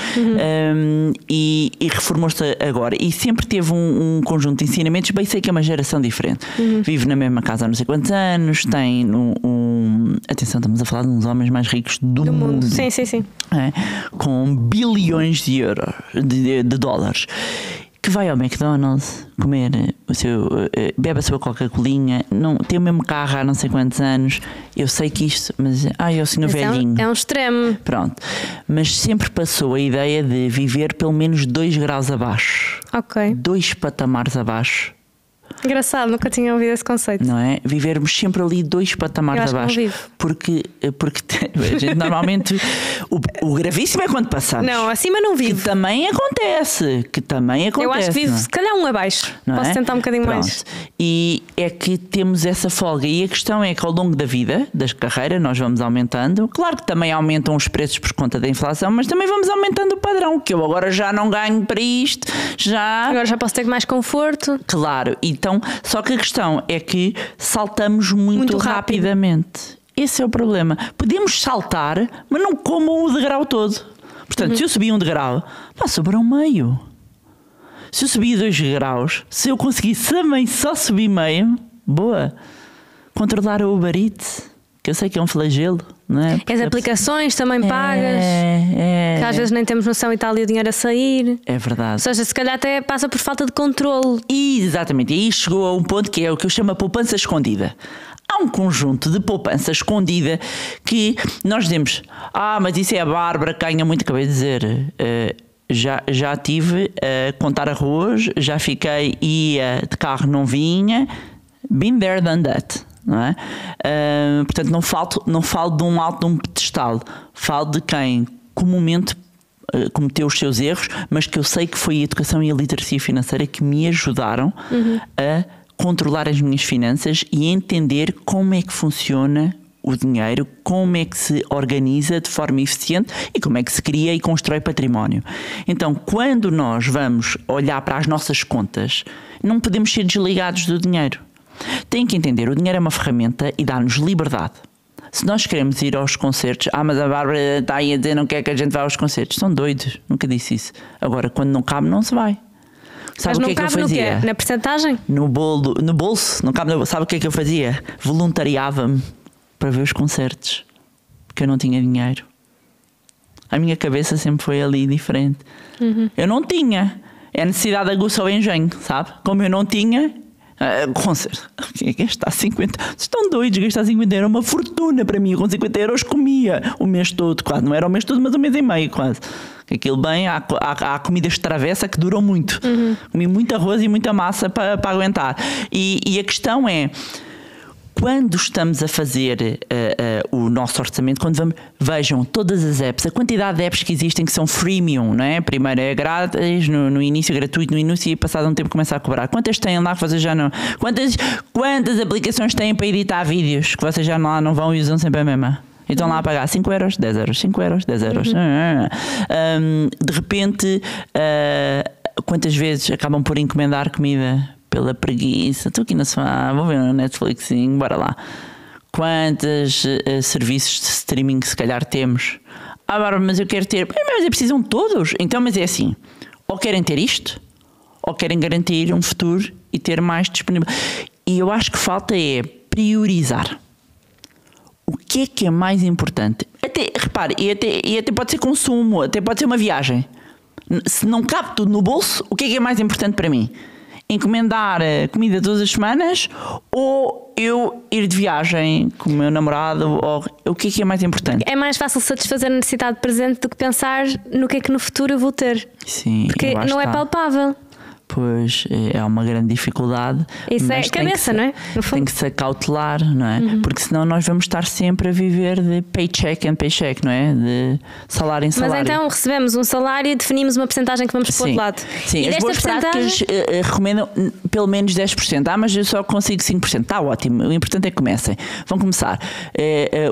e reformou-se agora. E sempre teve um conjunto de ensinamentos. Bem, sei que é uma geração diferente. Vive na mesma casa há não sei quantos anos, tem atenção, estamos a falar de uns homens mais ricos do mundo. Sim, sim, sim. Com bilhões de euros, de dólares, que vai ao McDonald's comer bebe a sua Coca-Colinha, tem o mesmo carro há não sei quantos anos. Eu sei que isto, mas é o senhor velhinho. É um extremo. Pronto. Mas sempre passou a ideia de viver pelo menos 2 graus abaixo. Ok. 2 patamares abaixo. Engraçado, nunca tinha ouvido esse conceito. Não é? Vivermos sempre ali 2 patamares abaixo. Porque a gente normalmente o gravíssimo é quando passamos. Não, acima não vive. Que também acontece. Eu acho que vive se calhar um abaixo. Posso tentar um bocadinho mais. E é que temos essa folga. E a questão é que ao longo da vida, da carreira, nós vamos aumentando. Claro que também aumentam os preços por conta da inflação, mas também vamos aumentando o padrão. Que eu agora já não ganho para isto. Agora já posso ter mais conforto. Claro. Então, só que a questão é que saltamos muito rapidamente. Esse é o problema. Podemos saltar, mas não como o degrau todo. Portanto, se eu subir um degrau, sobrou meio. Se eu subir 2 graus, se eu conseguisse também só subir meio, boa. Controlar o Uber Eats, que eu sei que é um flagelo, não é? As aplicações também pagas, que às vezes nem temos noção e está ali o dinheiro a sair. É verdade. Ou seja, se calhar até passa por falta de controle. Exatamente, e aí chegou a um ponto que é o que eu chamo a poupança escondida. Há um conjunto de poupança escondida que nós dizemos, mas isso é a Bárbara que ganha muito. Acabei de dizer, já tive a contar arroz, já fiquei, ia de carro, não vinha, been there, done that. Não é? Portanto, não falo de um alto de um pedestal, falo de quem comumente cometeu os seus erros, mas que eu sei que foi a educação e a literacia financeira que me ajudaram a controlar as minhas finanças e entender como é que funciona o dinheiro, como é que se organiza de forma eficiente e como é que se cria e constrói património. Então, quando nós vamos olhar para as nossas contas, não podemos ser desligados do dinheiro. Tem que entender, o dinheiro é uma ferramenta e dá-nos liberdade. Se nós queremos ir aos concertos, mas a Bárbara está aí a dizer não quer que a gente vá aos concertos. São doidos, nunca disse isso. Agora, quando não cabe, não se vai. Sabe mas o que é que eu fazia? Na percentagem? No bolso, não cabe no bolso. Sabe o que é que eu fazia? Voluntariava-me para ver os concertos, porque eu não tinha dinheiro. A minha cabeça sempre foi ali diferente. Eu não tinha. É a necessidade aguça ao engenho, sabe? Como eu não tinha... concerto, gastar 50, vocês estão doidos, gastar 50 euros, uma fortuna para mim. Com 50 euros comia o mês todo, quase, não era o mês todo, mas um mês e meio quase. Aquilo bem, há comidas de travessa que duram muito. Comi muito arroz e muita massa para aguentar. E a questão é, quando estamos a fazer o nosso orçamento, quando vamos, vejam todas as apps, a quantidade de apps que existem que são freemium, não é? Primeiro é grátis, no início gratuito, no início e passado um tempo começa a cobrar. Quantas têm lá que vocês já não... Quantas aplicações têm para editar vídeos que vocês já não vão e usam sempre a mesma? E estão lá a pagar 5 euros, 10 euros, 5 euros, 10 euros. De repente, quantas vezes acabam por encomendar comida pela preguiça? Estou aqui na sofá, vou ver no Netflix, bora lá. Quantos serviços de streaming se calhar temos? Bárbara, mas eu quero ter... Mas precisam todos. Então, mas é assim, ou querem ter isto, ou querem garantir um futuro e ter mais disponível. E eu acho que falta é priorizar. O que é mais importante? Repare, e até pode ser consumo, até pode ser uma viagem. Se não cabe tudo no bolso, o que é mais importante para mim? Encomendar comida todas as semanas ou eu ir de viagem com o meu namorado? Ou, o que é mais importante? É mais fácil satisfazer a necessidade presente do que pensar no que é que no futuro eu vou ter. Sim, porque não é palpável. Pois é uma grande dificuldade. Isso é a cabeça, não é? Tem que se acautelar, não é? Porque senão nós vamos estar sempre a viver de paycheck and paycheck, não é? De salário em salário. Mas então recebemos um salário e definimos uma porcentagem que vamos pôr de lado. Sim, as boas práticas recomendam pelo menos 10%. Mas eu só consigo 5%. Está ótimo, o importante é que comecem. Vão começar.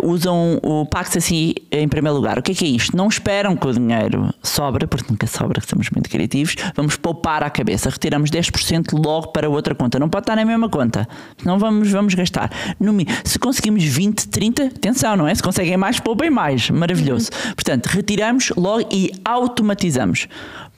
Usam o Pax assim em primeiro lugar. O que é isto? Não esperam que o dinheiro sobre, porque nunca sobra, que somos muito criativos. Vamos poupar à cabeça. retiramos 10% logo para outra conta. Não pode estar na mesma conta, senão vamos gastar. Se conseguimos 20, 30, atenção, não é? Se conseguem mais, poupem mais. Maravilhoso. Portanto, retiramos logo e automatizamos.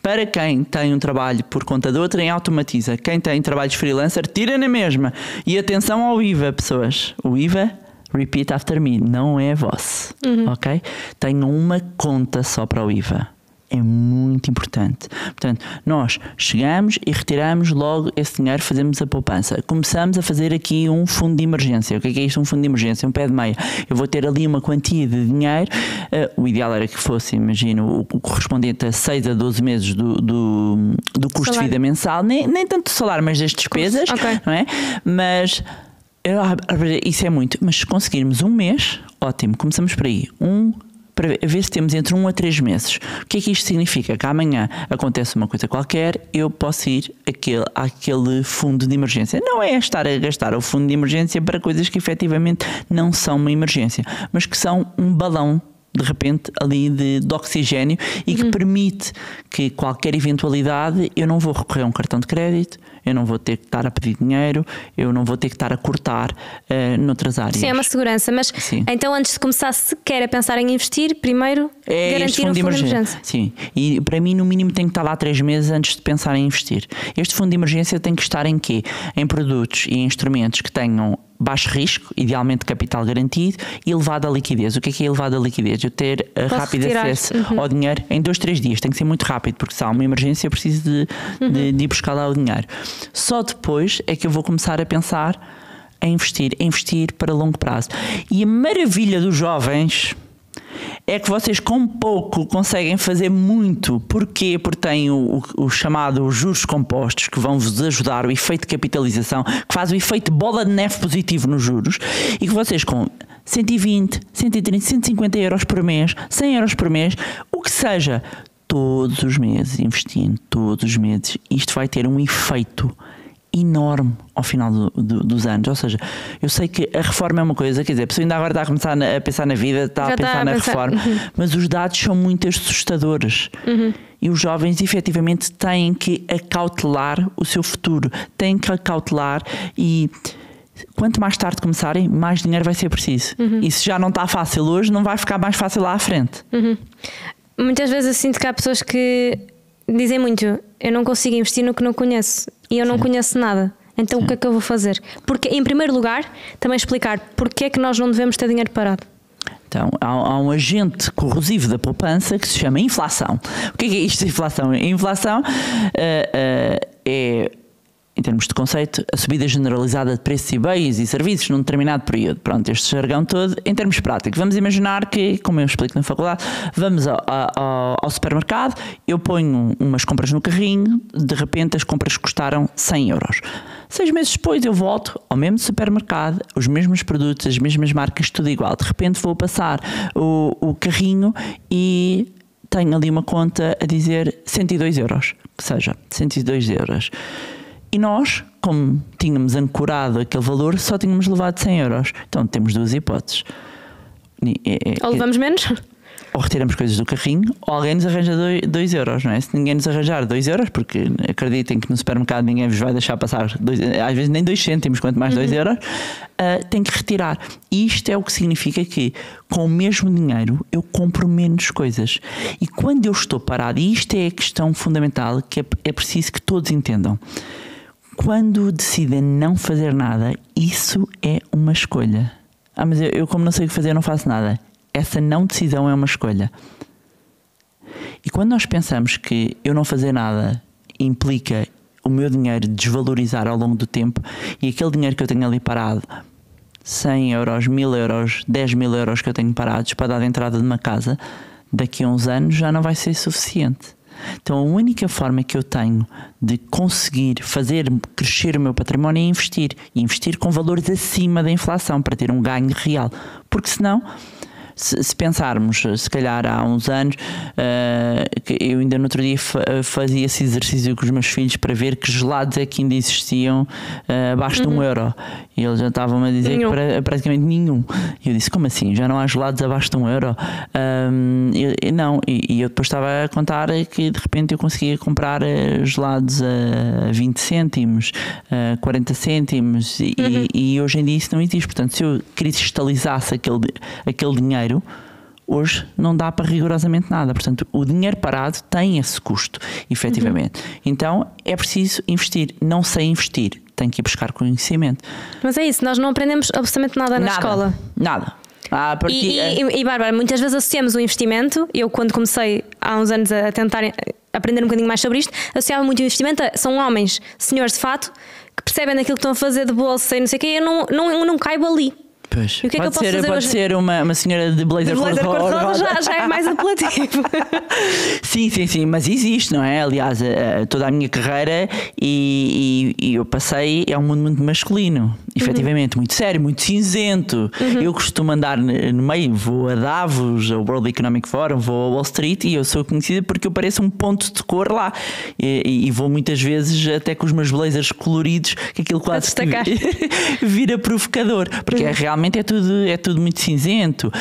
Para quem tem um trabalho por conta de outra, automatiza. Quem tem trabalhos freelancer, tira na mesma. E atenção ao IVA, pessoas. O IVA, repeat after me, não é vosso. Ok? Tenham uma conta só para o IVA. É muito importante. Portanto, nós chegamos e retiramos logo esse dinheiro, fazemos a poupança. Começamos a fazer aqui um fundo de emergência. O que é isto? Um fundo de emergência, um pé de meia. Eu vou ter ali uma quantia de dinheiro. O ideal era que fosse, imagino, o correspondente a 6 a 12 meses do custo de vida mensal. Nem tanto do salário, mas das despesas. Okay. Não é? Mas isso é muito. Mas se conseguirmos um mês, ótimo. Começamos por aí. Para ver se temos entre 1 a 3 meses. O que é que isto significa? Que amanhã acontece uma coisa qualquer, eu posso ir àquele fundo de emergência. Não é estar a gastar o fundo de emergência para coisas que efetivamente não são uma emergência, mas que são um balão, de repente, ali de oxigênio e que permite que qualquer eventualidade, eu não vou recorrer a um cartão de crédito, eu não vou ter que estar a pedir dinheiro, eu não vou ter que estar a cortar noutras áreas. Sim, é uma segurança, mas então antes de começar sequer a pensar em investir, primeiro garantir um fundo de emergência. Sim, e para mim no mínimo tem que estar lá 3 meses antes de pensar em investir. Este fundo de emergência tem que estar em quê? Em produtos e instrumentos que tenham baixo risco, idealmente capital garantido e elevada liquidez. O que é elevada liquidez? Eu ter rápido acesso ao dinheiro em 2, 3 dias. Tem que ser muito rápido, porque se há uma emergência eu preciso de ir buscar lá o dinheiro. Só depois é que eu vou começar a pensar em investir para longo prazo. E a maravilha dos jovens é que vocês com pouco conseguem fazer muito. Porquê? Porque têm o chamado juros compostos, que vão vos ajudar, o efeito de capitalização, que faz o efeito bola de neve positivo nos juros, e que vocês com 120, 130, 150 euros por mês, 100 euros por mês, o que seja, todos os meses, investindo todos os meses, isto vai ter um efeito enorme ao final dos anos. Ou seja, eu sei que a reforma é uma coisa, quer dizer, a pessoa ainda agora está a começar a pensar na vida, está a pensar na reforma, mas os dados são muito assustadores. E os jovens efetivamente têm que acautelar o seu futuro, têm que acautelar, e quanto mais tarde começarem, mais dinheiro vai ser preciso. E se já não está fácil hoje, não vai ficar mais fácil lá à frente. Muitas vezes eu sinto que há pessoas que dizem muito: eu não consigo investir no que não conheço e eu não conheço nada, então o que é que eu vou fazer? Porque, em primeiro lugar, também explicar porque é que nós não devemos ter dinheiro parado. Então, há um agente corrosivo da poupança que se chama inflação. O que é isto de inflação? A inflação é, em termos de conceito, a subida generalizada de preços e bens e serviços num determinado período. Pronto, este jargão todo em termos práticos. Vamos imaginar que, como eu explico na faculdade, vamos ao supermercado, eu ponho umas compras no carrinho, de repente as compras custaram 100 euros. 6 meses depois eu volto ao mesmo supermercado, os mesmos produtos, as mesmas marcas, tudo igual. De repente vou passar o carrinho e tenho ali uma conta a dizer 102 euros, que seja, 102 euros. E nós, como tínhamos ancorado aquele valor, só tínhamos levado 100 euros. Então temos duas hipóteses. Ou levamos menos? Ou retiramos coisas do carrinho, ou alguém nos arranja 2 euros, não é? Se ninguém nos arranjar 2 euros, porque acreditem que no supermercado ninguém vos vai deixar passar, às vezes nem 2 cêntimos, quanto mais 2 euros, tem que retirar. E isto é o que significa que, com o mesmo dinheiro, eu compro menos coisas. E quando eu estou parado, e isto é a questão fundamental, que é preciso que todos entendam. Quando decidem não fazer nada, isso é uma escolha. Mas eu como não sei o que fazer, não faço nada. Essa não decisão é uma escolha. E quando nós pensamos que eu não fazer nada implica o meu dinheiro desvalorizar ao longo do tempo, e aquele dinheiro que eu tenho ali parado, 100 euros, 1000 euros, 10 mil euros que eu tenho parados para dar de entrada de uma casa, daqui a uns anos já não vai ser suficiente. Então a única forma que eu tenho de conseguir fazer crescer o meu património é investir. E investir com valores acima da inflação para ter um ganho real. Porque senão se pensarmos, se calhar há uns anos, que eu ainda no outro dia fazia esse exercício com os meus filhos para ver que gelados é que ainda existiam abaixo de €1. E eles já estavam a dizer que praticamente nenhum. E eu disse, como assim? Já não há gelados abaixo de €1? Não, e eu depois estava a contar que de repente eu conseguia comprar gelados a 20 cêntimos, 40 cêntimos, e hoje em dia isso não existe. Portanto, se eu cristalizasse aquele dinheiro, hoje não dá para rigorosamente nada. Portanto, o dinheiro parado tem esse custo, efetivamente. Então é preciso investir. Não sei investir, tenho que ir buscar conhecimento. Mas é isso, nós não aprendemos absolutamente nada na escola. Nada. E Bárbara, muitas vezes associamos o investimento. Eu, quando comecei há uns anos a tentar aprender um bocadinho mais sobre isto, associava muito o investimento são homens, senhores de fato, que percebem daquilo que estão a fazer de bolsa e não sei o quê. Eu não caibo ali. Pois. E o que é que eu posso fazer pode hoje? ser uma senhora de blazer cor-de-rosa já é mais apelativo. Sim, mas existe, não é? Aliás, toda a minha carreira e eu passei, é um mundo muito masculino, efetivamente, muito sério, muito cinzento. Eu costumo andar no meio, vou a Davos, ao World Economic Forum, vou a Wall Street, e eu sou conhecida porque eu pareço um ponto de cor lá, e vou muitas vezes até com os meus blazers coloridos, que aquilo quase vira provocador, porque realmente é tudo muito cinzento,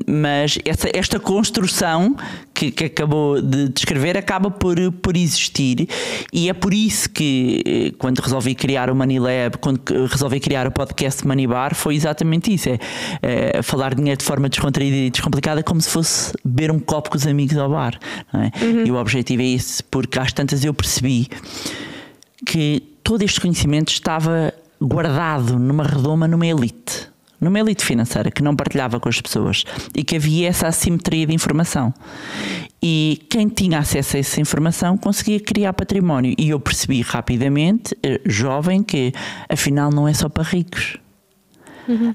mas esta construção que acabou de descrever acaba por existir, e é por isso que quando resolvi criar o Money Lab, quando resolvi criar o podcast Money Bar, foi exatamente isso, falar de dinheiro de forma descontraída e descomplicada, como se fosse beber um copo com os amigos ao bar, não é? E o objetivo é esse, porque às tantas eu percebi que todo este conhecimento estava guardado numa redoma, numa elite financeira que não partilhava com as pessoas, e que havia essa assimetria de informação, e quem tinha acesso a essa informação conseguia criar património. E eu percebi rapidamente, jovem, que afinal não é só para ricos.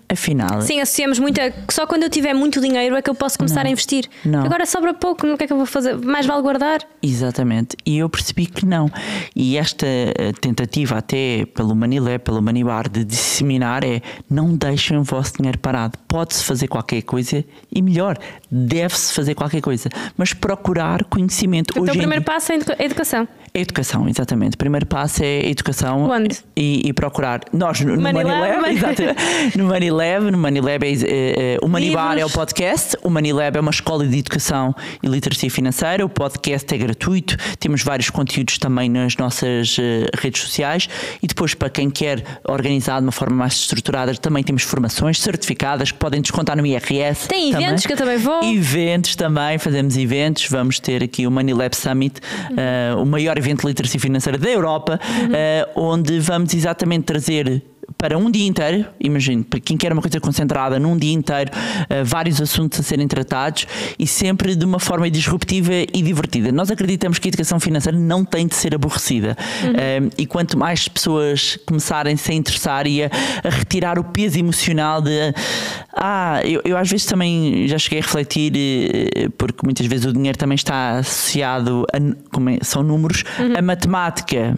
Afinal, sim, associamos muito a só quando eu tiver muito dinheiro é que eu posso começar a investir. Agora sobra pouco, o que é que eu vou fazer? Mais vale guardar? Exatamente, e eu percebi que não. E esta tentativa até pelo Money Lab, pelo Money Bar, de disseminar não deixem o vosso dinheiro parado. Pode-se fazer qualquer coisa, e melhor, deve-se fazer qualquer coisa, mas procurar conhecimento. Então o primeiro passo é a educação. A educação, exatamente. O primeiro passo é a educação. Onde? E procurar. Nós no Money Lab, exatamente. No Money Lab o Money Bar é o podcast, o Money Lab é uma escola de educação e literacia financeira, o podcast é gratuito, temos vários conteúdos também nas nossas redes sociais, e depois, para quem quer organizar de uma forma mais estruturada, também temos formações certificadas que podem descontar no IRS. Tem eventos que eu também vou. Eventos também, fazemos eventos, vamos ter aqui o Money Lab Summit, o maior evento de literacia financeira da Europa, onde vamos exatamente trazer para um dia inteiro, imagino, para quem quer uma coisa concentrada num dia inteiro, vários assuntos a serem tratados, e sempre de uma forma disruptiva e divertida. Nós acreditamos que a educação financeira não tem de ser aborrecida, e quanto mais pessoas começarem-se a interessar e a retirar o peso emocional de eu às vezes também já cheguei a refletir, porque muitas vezes o dinheiro também está associado são números, a matemática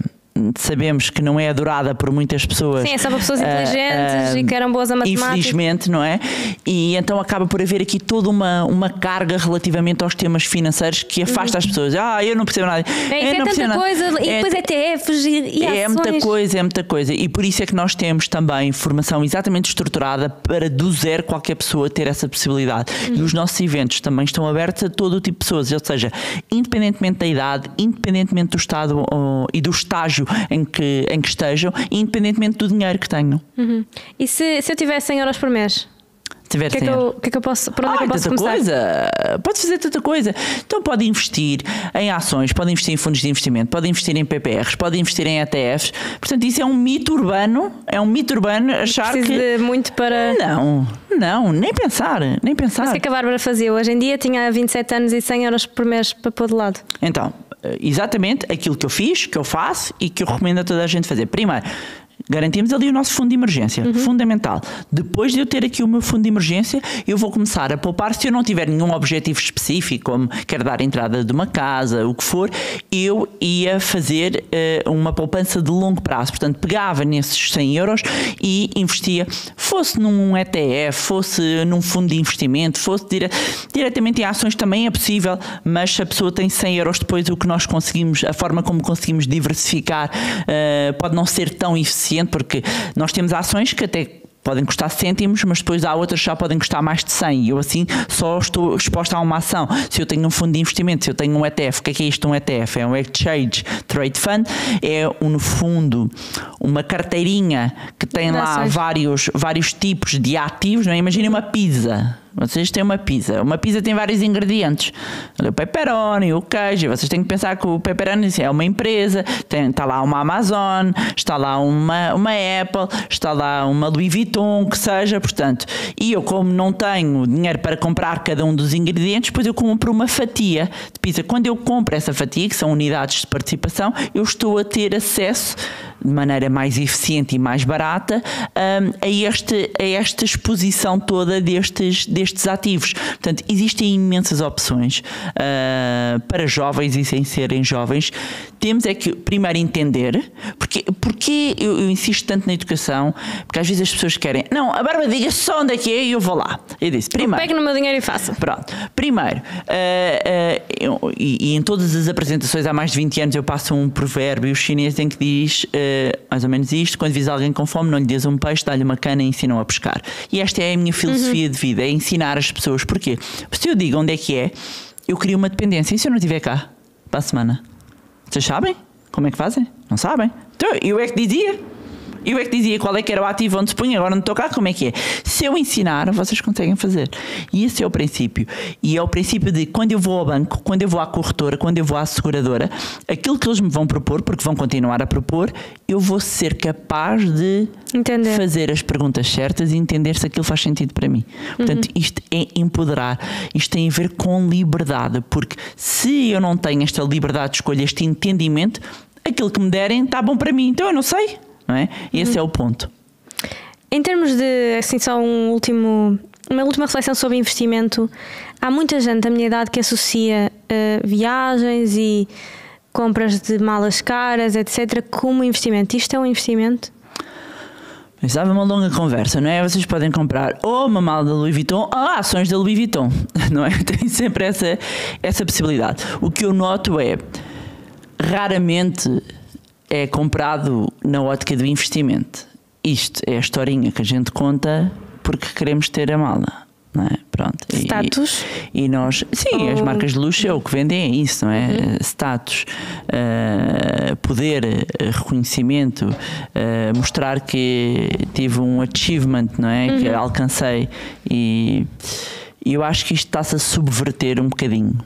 sabemos que não é adorada por muitas pessoas. Sim, é só para pessoas inteligentes e que eram boas a matemática. Infelizmente, não é? E então acaba por haver aqui toda uma carga relativamente aos temas financeiros que afasta as pessoas. Eu não percebo nada. É tanta coisa, e depois ETFs e ações. É muita coisa. E por isso é que nós temos também formação exatamente estruturada para do zero qualquer pessoa ter essa possibilidade. E os nossos eventos também estão abertos a todo o tipo de pessoas, ou seja, independentemente da idade, independentemente do estado e do estágio em que estejam, independentemente do dinheiro que tenham. E se eu tiver 100 euros por mês? O que é que eu posso, por onde é que eu posso começar? Pode fazer tanta coisa. Então pode investir em ações, pode investir em fundos de investimento, pode investir em PPRs, pode investir em ETFs. Portanto, isso é um mito urbano. É um mito urbano achar que... de muito para... Não, nem pensar. Mas o que é que a Bárbara fazia? Hoje em dia tinha 27 anos e 100 euros por mês para pôr de lado. Então, exatamente aquilo que eu fiz, que eu faço e que eu recomendo a toda a gente fazer. Primeiro, Garantimos ali o nosso fundo de emergência, fundamental. Depois de eu ter aqui o meu fundo de emergência, eu vou começar a poupar. Se eu não tiver nenhum objetivo específico, como quero dar a entrada de uma casa, o que for, eu ia fazer uma poupança de longo prazo. Portanto, pegava nesses 100 euros e investia, fosse num ETF, fosse num fundo de investimento, fosse diretamente em ações, também é possível, mas se a pessoa tem 100 euros, depois o que nós conseguimos, a forma como conseguimos diversificar pode não ser tão eficiente, porque nós temos ações que até podem custar cêntimos, mas depois há outras que já podem custar mais de 100 e eu assim só estou exposta a uma ação. Se eu tenho um fundo de investimento, se eu tenho um ETF, o que é isto? Um ETF é um Exchange Trade Fund, é no fundo uma carteirinha que tem lá vários tipos de ativos, não é? Imaginem uma pizza. Vocês têm uma pizza tem vários ingredientes, o pepperoni, o queijo, vocês têm que pensar que o pepperoni é uma empresa, está lá uma Amazon, está lá uma Apple, está lá uma Louis Vuitton, que seja, portanto, e eu como não tenho dinheiro para comprar cada um dos ingredientes, depois eu compro uma fatia de pizza. Quando eu compro essa fatia, que são unidades de participação, eu estou a ter acesso de maneira mais eficiente e mais barata a esta exposição toda destes ativos. Portanto, existem imensas opções para jovens e sem serem jovens. Temos é que primeiro entender porque eu insisto tanto na educação, porque às vezes as pessoas querem, não, a Bárbara diga só onde é que é e eu vou lá. Eu disse, primeiro, pegue no meu dinheiro e faça. Pronto, primeiro, e em todas as apresentações há mais de 20 anos eu passo um provérbio chinês em que diz mais ou menos isto: quando vis alguém com fome, não lhe des um peixe, dá-lhe uma cana e ensina-o a pescar. E esta é a minha filosofia de vida, é ensinar as pessoas. Porquê? Porque se eu digo onde é que é, eu crio uma dependência. E se eu não estiver cá para a semana? Vocês sabem como é que fazem? Não sabem? Então eu é que dizia qual é que era o ativo onde se punha, agora não estou cá, como é que é? Se eu ensinar, vocês conseguem fazer. E esse é o princípio. E é o princípio de quando eu vou ao banco, quando eu vou à corretora, quando eu vou à seguradora, aquilo que eles me vão propor, porque vão continuar a propor, eu vou ser capaz de fazer as perguntas certas e entender se aquilo faz sentido para mim. Portanto, isto é empoderar. Isto tem a ver com liberdade, porque se eu não tenho esta liberdade de escolha, este entendimento, aquilo que me derem está bom para mim, então eu não sei. Não é? Esse é o ponto. Em termos de, assim, só uma última reflexão sobre investimento, há muita gente da minha idade que associa viagens e compras de malas caras, etc., como investimento. Isto é um investimento? Mas há uma longa conversa, não é? Vocês podem comprar ou uma mala da Louis Vuitton ou ações da Louis Vuitton, não é? Tem sempre essa possibilidade. O que eu noto é, raramente é comprado na ótica do investimento. Isto é a historinha que a gente conta porque queremos ter a mala, não é? Pronto. Status? E nós, sim, as marcas de luxo é o que vendem, é isso, não é? Status, poder, reconhecimento, mostrar que tive um achievement, não é? Que alcancei. E eu acho que isto está-se a subverter um bocadinho.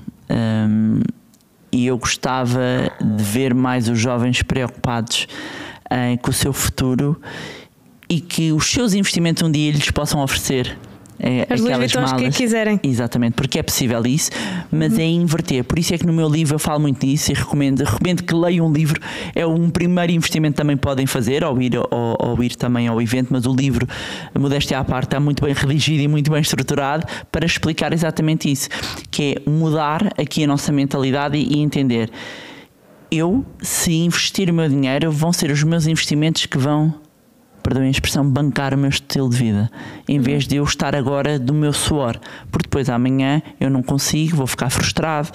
E eu gostava de ver mais os jovens preocupados com o seu futuro e que os seus investimentos um dia lhes possam oferecer aquelas malas que quiserem. Exatamente, porque é possível isso, mas é inverter. Por isso é que no meu livro eu falo muito nisso e recomendo que leiam um livro. É um primeiro investimento que também podem fazer ao ir também ao evento, mas o livro, modéstia à parte, está muito bem redigido e muito bem estruturado para explicar exatamente isso, que é mudar aqui a nossa mentalidade e entender, se investir o meu dinheiro, vão ser os meus investimentos que vão, perdoem a expressão, bancar o meu estilo de vida, em vez de eu estar agora do meu suor, porque depois amanhã eu não consigo, vou ficar frustrado,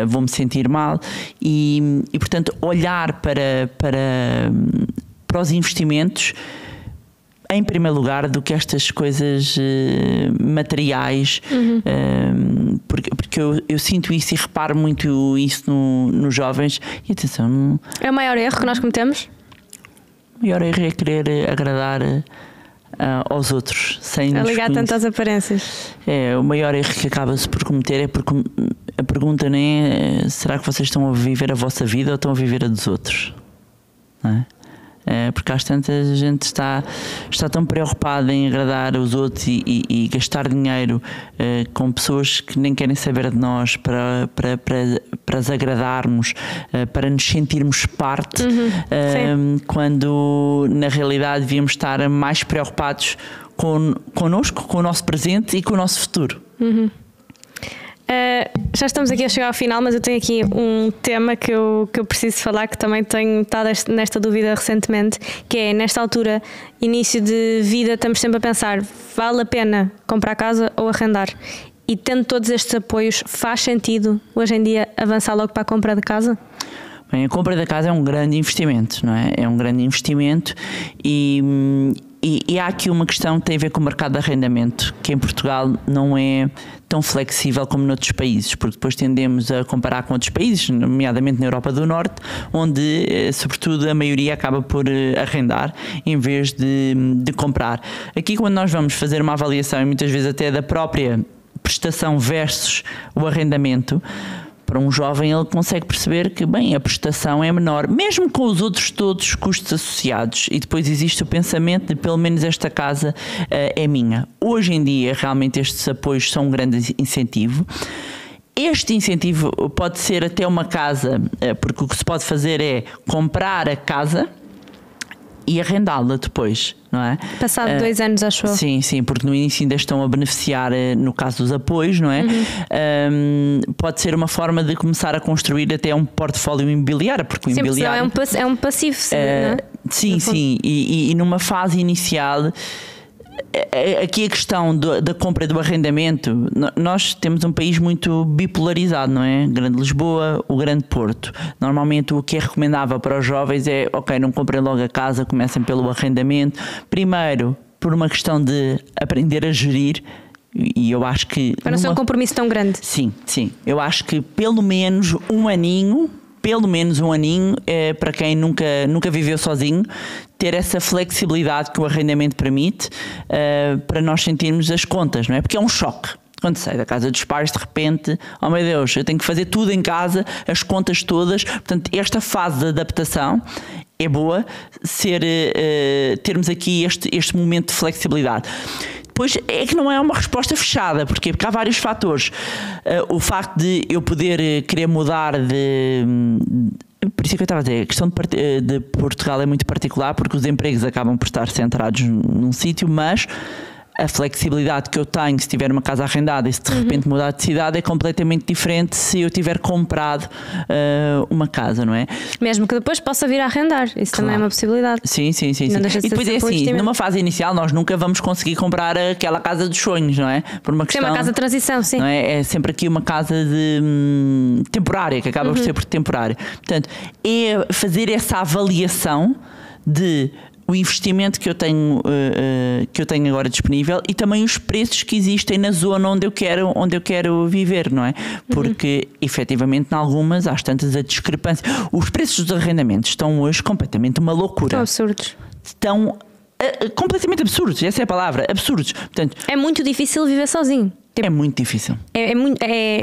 vou me sentir mal e portanto olhar para os investimentos em primeiro lugar do que estas coisas materiais, porque eu sinto isso e reparo muito isso nos jovens. E atenção, é o maior erro que nós cometemos? O maior erro é querer agradar aos outros sem nos ligar tanto às aparências. O maior erro que acaba-se por cometer é porque a pergunta não é será que vocês estão a viver a vossa vida ou estão a viver a dos outros? Não é? Porque às tantas a gente está tão preocupada em agradar os outros e gastar dinheiro com pessoas que nem querem saber de nós para as agradarmos, para nos sentirmos parte, quando na realidade devíamos estar mais preocupados connosco, com o nosso presente e com o nosso futuro. Já estamos aqui a chegar ao final, mas eu tenho aqui um tema que eu preciso falar, que também tenho estado nesta dúvida recentemente, que é, nesta altura, início de vida, estamos sempre a pensar, vale a pena comprar casa ou arrendar? E tendo todos estes apoios, faz sentido hoje em dia avançar logo para a compra de casa? Bem, a compra da casa é um grande investimento, não é? É um grande investimento e há aqui uma questão que tem a ver com o mercado de arrendamento, que em Portugal não é tão flexível como noutros países, porque depois tendemos a comparar com outros países, nomeadamente na Europa do Norte, onde, sobretudo, a maioria acaba por arrendar em vez de comprar. Aqui, quando nós vamos fazer uma avaliação, e muitas vezes até da própria prestação versus o arrendamento, para um jovem ele consegue perceber que, bem, a prestação é menor, mesmo com os outros todos os custos associados, e depois existe o pensamento de pelo menos esta casa é minha. Hoje em dia realmente estes apoios são um grande incentivo. Este incentivo pode ser até uma casa, porque o que se pode fazer é comprar a casa e arrendá-la depois, não é? Passado 2 anos, acho eu. Sim, porque no início ainda estão a beneficiar no caso dos apoios, não é? Pode ser uma forma de começar a construir até um portfólio imobiliário, porque o imobiliário é um passivo, não é? Sim, e numa fase inicial. Aqui a questão da compra e do arrendamento, nós temos um país muito bipolarizado, não é? Grande Lisboa, o Grande Porto. Normalmente o que é recomendável para os jovens é, ok, não comprem logo a casa, comecem pelo arrendamento. Primeiro, por uma questão de aprender a gerir, e eu acho que... Para não ser um compromisso tão grande. Sim. Eu acho que pelo menos um aninho, para quem nunca viveu sozinho, ter essa flexibilidade que o arrendamento permite, para nós sentirmos as contas, não é? Porque é um choque. Quando sai da casa dos pais, de repente, oh meu Deus, eu tenho que fazer tudo em casa, as contas todas. Portanto, esta fase de adaptação é boa, termos aqui este momento de flexibilidade. Depois é que não é uma resposta fechada, porque há vários fatores. O facto de eu poder querer mudar por isso é que eu estava a dizer, a questão de Portugal é muito particular, porque os empregos acabam por estar centrados num sítio, mas a flexibilidade que eu tenho se tiver uma casa arrendada e se de repente mudar de cidade é completamente diferente se eu tiver comprado uma casa, não é? Mesmo que depois possa vir a arrendar, isso também é uma possibilidade. Sim. E depois é assim, numa fase inicial nós nunca vamos conseguir comprar aquela casa dos sonhos, não é? Por uma questão, é uma casa de transição, sim. Não é? É sempre aqui uma casa temporária, que acaba por ser temporária. Portanto, é fazer essa avaliação de o investimento que eu tenho agora disponível e também os preços que existem na zona onde eu quero viver, não é? Porque efetivamente em algumas há tantas a discrepância. Os preços dos arrendamentos estão hoje completamente uma loucura. Estão absurdos. Estão completamente absurdos, essa é a palavra, absurdos. Portanto, é muito difícil viver sozinho. É muito difícil.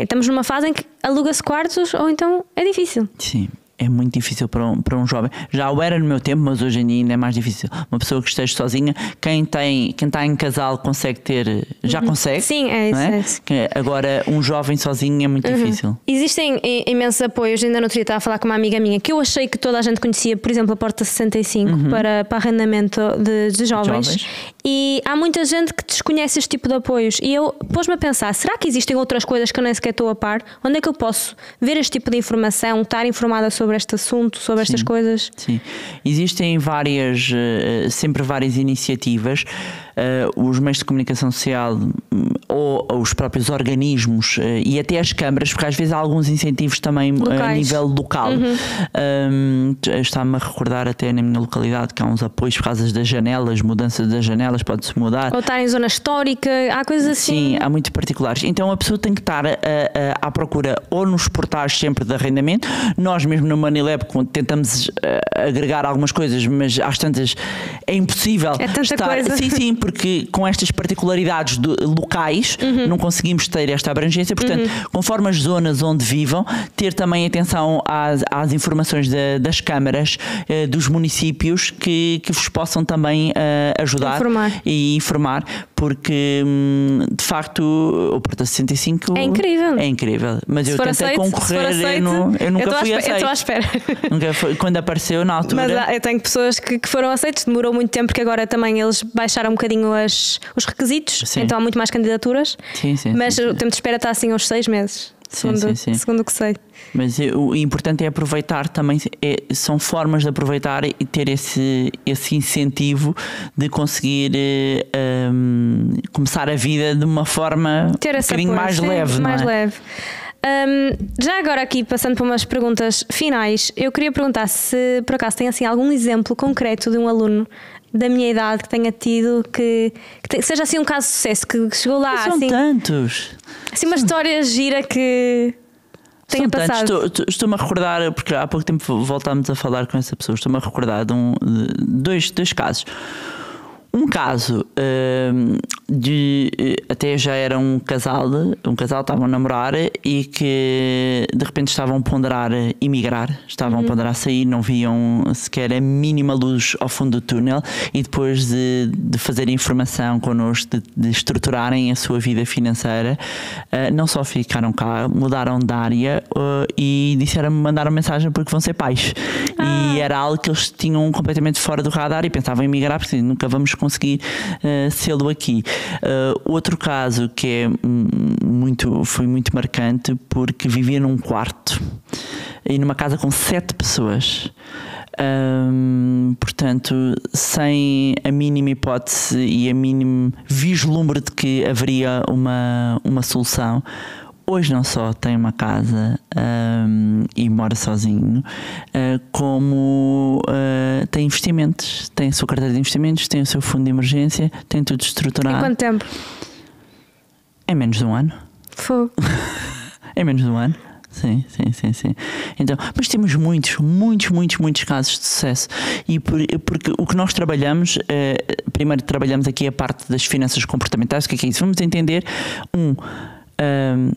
Estamos numa fase em que aluga-se quartos ou então é difícil. Sim. É muito difícil para um jovem. Já o era no meu tempo, mas hoje em dia ainda é mais difícil. Uma pessoa que esteja sozinha, quem está em casal consegue ter, já consegue. Sim, é isso. É isso. Agora, um jovem sozinho é muito difícil. Existem imensos apoios. Ainda no outro dia estava a falar com uma amiga minha que eu achei que toda a gente conhecia, por exemplo, a Porta 65 para arrendamento de jovens. E há muita gente que desconhece este tipo de apoios. E eu pôs-me a pensar, será que existem outras coisas que eu nem sequer estou a par? Onde é que eu posso ver este tipo de informação, estar informada sobre este assunto, sobre estas coisas? Sim, existem sempre várias iniciativas. Os meios de comunicação social ou os próprios organismos e até as câmaras, porque às vezes há alguns incentivos também a nível local. Está-me a recordar até na minha localidade que há uns apoios por causa das janelas, mudança das janelas, pode-se mudar. Ou estar em zona histórica, há coisas assim. Sim, há muito particulares. Então a pessoa tem que estar à procura ou nos portais sempre de arrendamento. Nós mesmo no Money Lab tentamos agregar algumas coisas, mas às tantas é impossível. É tanta coisa. Sim, porque com estas particularidades locais não conseguimos ter esta abrangência, portanto, conforme as zonas onde vivam, ter também atenção às informações das câmaras dos municípios que vos possam também ajudar e informar, porque de facto o Porta 65 é incrível. É incrível, mas eu tentei concorrer, eu nunca fui aceito. Eu estou à espera. Quando apareceu na altura. Mas eu tenho pessoas que foram aceitos, demorou muito tempo, porque agora também eles baixaram um bocadinho os requisitos, sim. Então há muito mais candidaturas. Sim, mas o tempo de espera está assim aos 6 meses. Segundo o que sei. Mas o importante é aproveitar também, são formas de aproveitar e ter esse incentivo de conseguir começar a vida de uma forma um bocadinho mais leve. Mais leve. Já agora aqui, passando por umas perguntas finais, eu queria perguntar se por acaso tem assim algum exemplo concreto de um aluno da minha idade que tenha tido que seja assim um caso de sucesso, que chegou lá. São assim, tantos. Assim, uma história gira que tenha passado. Estou-me a recordar, porque há pouco tempo voltámos a falar com essa pessoa, estou-me a recordar de dois casos. Um caso até já era um casal estavam a namorar e que de repente estavam a ponderar emigrar, estavam a ponderar sair, não viam sequer a mínima luz ao fundo do túnel, e depois de fazer informação connosco, de estruturarem a sua vida financeira, não só ficaram cá, mudaram de área e mandaram mensagem porque vão ser pais. E era algo que eles tinham completamente fora do radar e pensavam em emigrar porque nunca vamos conseguir sê-lo aqui. Outro caso que foi muito marcante, porque vivia num quarto e numa casa com 7 pessoas. Portanto, sem a mínima hipótese e a mínimo vislumbre de que haveria uma solução. Hoje não só tem uma casa e mora sozinho, como tem investimentos, tem a sua carteira de investimentos, tem o seu fundo de emergência, tem tudo estruturado. Em quanto tempo? Em menos de um ano. Fogo. Em menos de um ano. Sim. Então, mas temos muitos casos de sucesso. E porque o que nós trabalhamos, primeiro trabalhamos aqui a parte das finanças comportamentais. O que é isso? Vamos entender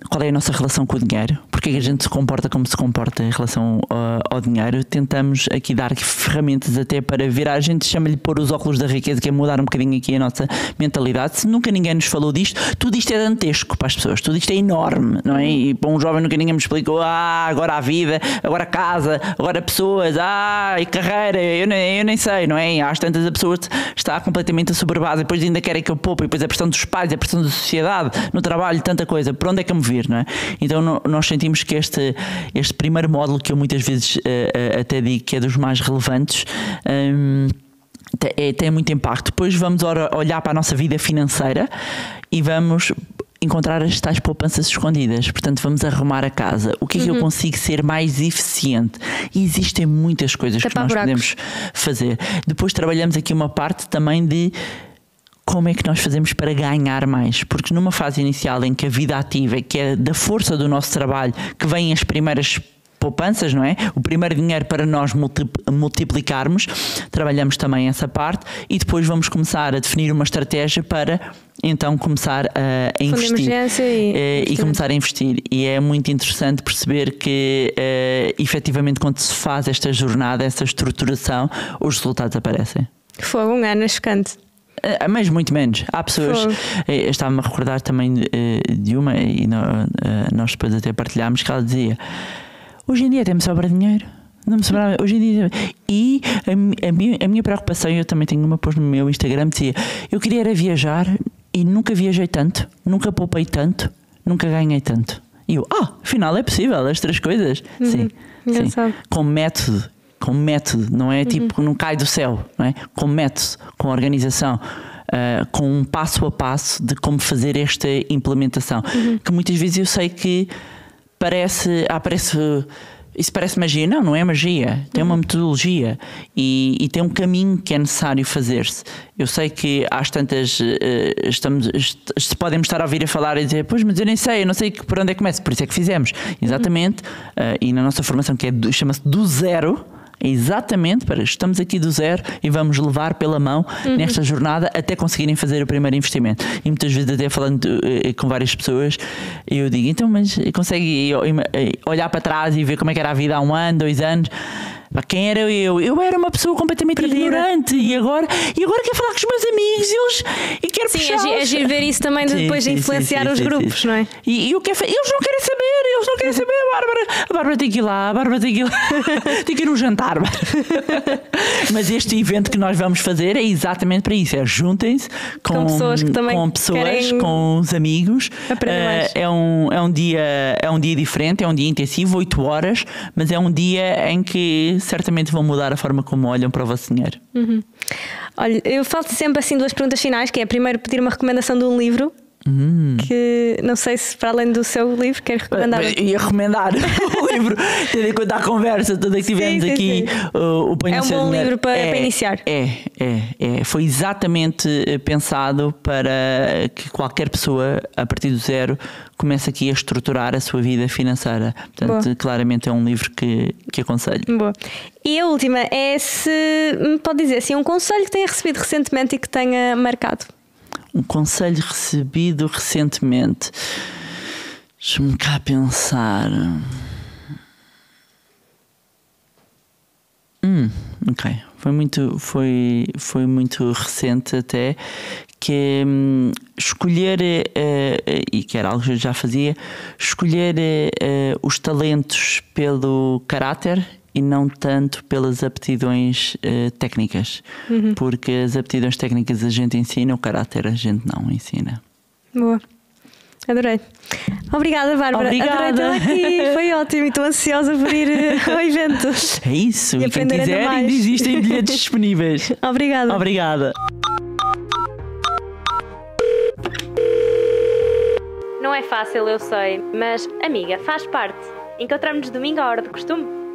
qual é a nossa relação com o dinheiro, porque é que a gente se comporta como se comporta em relação ao dinheiro. Tentamos aqui dar ferramentas até para virar, a gente chama-lhe pôr os óculos da riqueza, que é mudar um bocadinho aqui a nossa mentalidade. Se nunca ninguém nos falou disto, tudo isto é dantesco para as pessoas, tudo isto é enorme, não é? E para um jovem nunca ninguém me explicou, agora a vida, agora a casa, agora pessoas, e carreira, eu nem sei, não é? Às tantas a pessoa está completamente assoberbada, depois ainda querem que eu poupe, e depois a pressão dos pais, a pressão da sociedade, no trabalho, tanta coisa. Por onde é que eu me vir, não é? Então nós sentimos que este primeiro módulo, que eu muitas vezes até digo que é dos mais relevantes, tem muito impacto. Depois vamos olhar para a nossa vida financeira e vamos encontrar as tais poupanças escondidas. Portanto, vamos arrumar a casa. O que é que eu consigo ser mais eficiente? E existem muitas coisas que nós podemos fazer. Depois trabalhamos aqui uma parte também de como é que nós fazemos para ganhar mais? Porque numa fase inicial em que a vida ativa, que é da força do nosso trabalho, que vêm as primeiras poupanças, não é? O primeiro dinheiro para nós multiplicarmos, trabalhamos também essa parte e depois vamos começar a definir uma estratégia para então começar a investir e começar a investir. E é muito interessante perceber que efetivamente quando se faz esta jornada, essa estruturação, os resultados aparecem. Foi um ano chocante. Mas muito menos. Há pessoas. Eu estava-me a recordar também de uma, e nós depois até partilhámos, que ela dizia: hoje em dia até me sobra dinheiro. Não me sobra. Hoje em dia. E a minha preocupação, eu também tenho uma post no meu Instagram, dizia: eu queria era viajar e nunca viajei tanto, nunca poupei tanto, nunca ganhei tanto. E eu, afinal é possível as 3 coisas. Sim. Com método, não é tipo, não cai do céu, não é? Com método, com organização, com um passo a passo de como fazer esta implementação. Que muitas vezes eu sei que isso parece magia. Não é magia, tem uma metodologia e tem um caminho que é necessário fazer-se. Eu sei que às tantas podem estar a ouvir a falar e dizer: pois, mas eu nem sei, eu não sei por onde é que começo. Por isso é que fizemos, exatamente, e na nossa formação, que chama-se do zero, exatamente para estamos aqui do zero e vamos levar pela mão nesta jornada até conseguirem fazer o primeiro investimento. E muitas vezes até falando com várias pessoas, eu digo, então, mas consegue olhar para trás e ver como é que era a vida há 1 ano, 2 anos? Quem era eu? Eu era uma pessoa completamente ignorante e agora quero falar com os meus amigos e quero puxar. Sim, é giro ver isso também depois de influenciar os grupos, não é? E eu quero, eles não querem saber, a Bárbara tem que ir lá, tem que ir no jantar. Mas este evento que nós vamos fazer é exatamente para isso, juntem-se com pessoas, com os amigos. É um dia diferente, é um dia intensivo, 8 horas, mas é um dia em que certamente vão mudar a forma como olham para o vosso dinheiro. Olha, eu faço sempre assim 2 perguntas finais, que é primeiro pedir uma recomendação de um livro. Que não sei se para além do seu livro quer recomendar. Ia recomendar o livro, tendo em conta a conversa toda que tivemos aqui. O é um bom livro para iniciar. Foi exatamente pensado para que qualquer pessoa a partir do zero comece aqui a estruturar a sua vida financeira. Portanto, claramente é um livro que aconselho. Boa. E a última é se me pode dizer assim, um conselho que tenha recebido recentemente e que tenha marcado. Um conselho recebido recentemente. Deixa-me cá pensar. Ok. Foi muito recente até, que escolher, e que era algo que eu já fazia, escolher os talentos pelo caráter e não tanto pelas aptidões técnicas. Porque as aptidões técnicas a gente ensina, o caráter a gente não ensina. Boa. Adorei. Obrigada, Bárbara. Obrigada. Adorei estar aqui. Foi ótimo e estou ansiosa por ir ao evento. É isso. E quem quiser, ainda existem bilhetes disponíveis. Obrigada. Não é fácil, eu sei, mas, amiga, faz parte. Encontramos-nos domingo à hora de costume.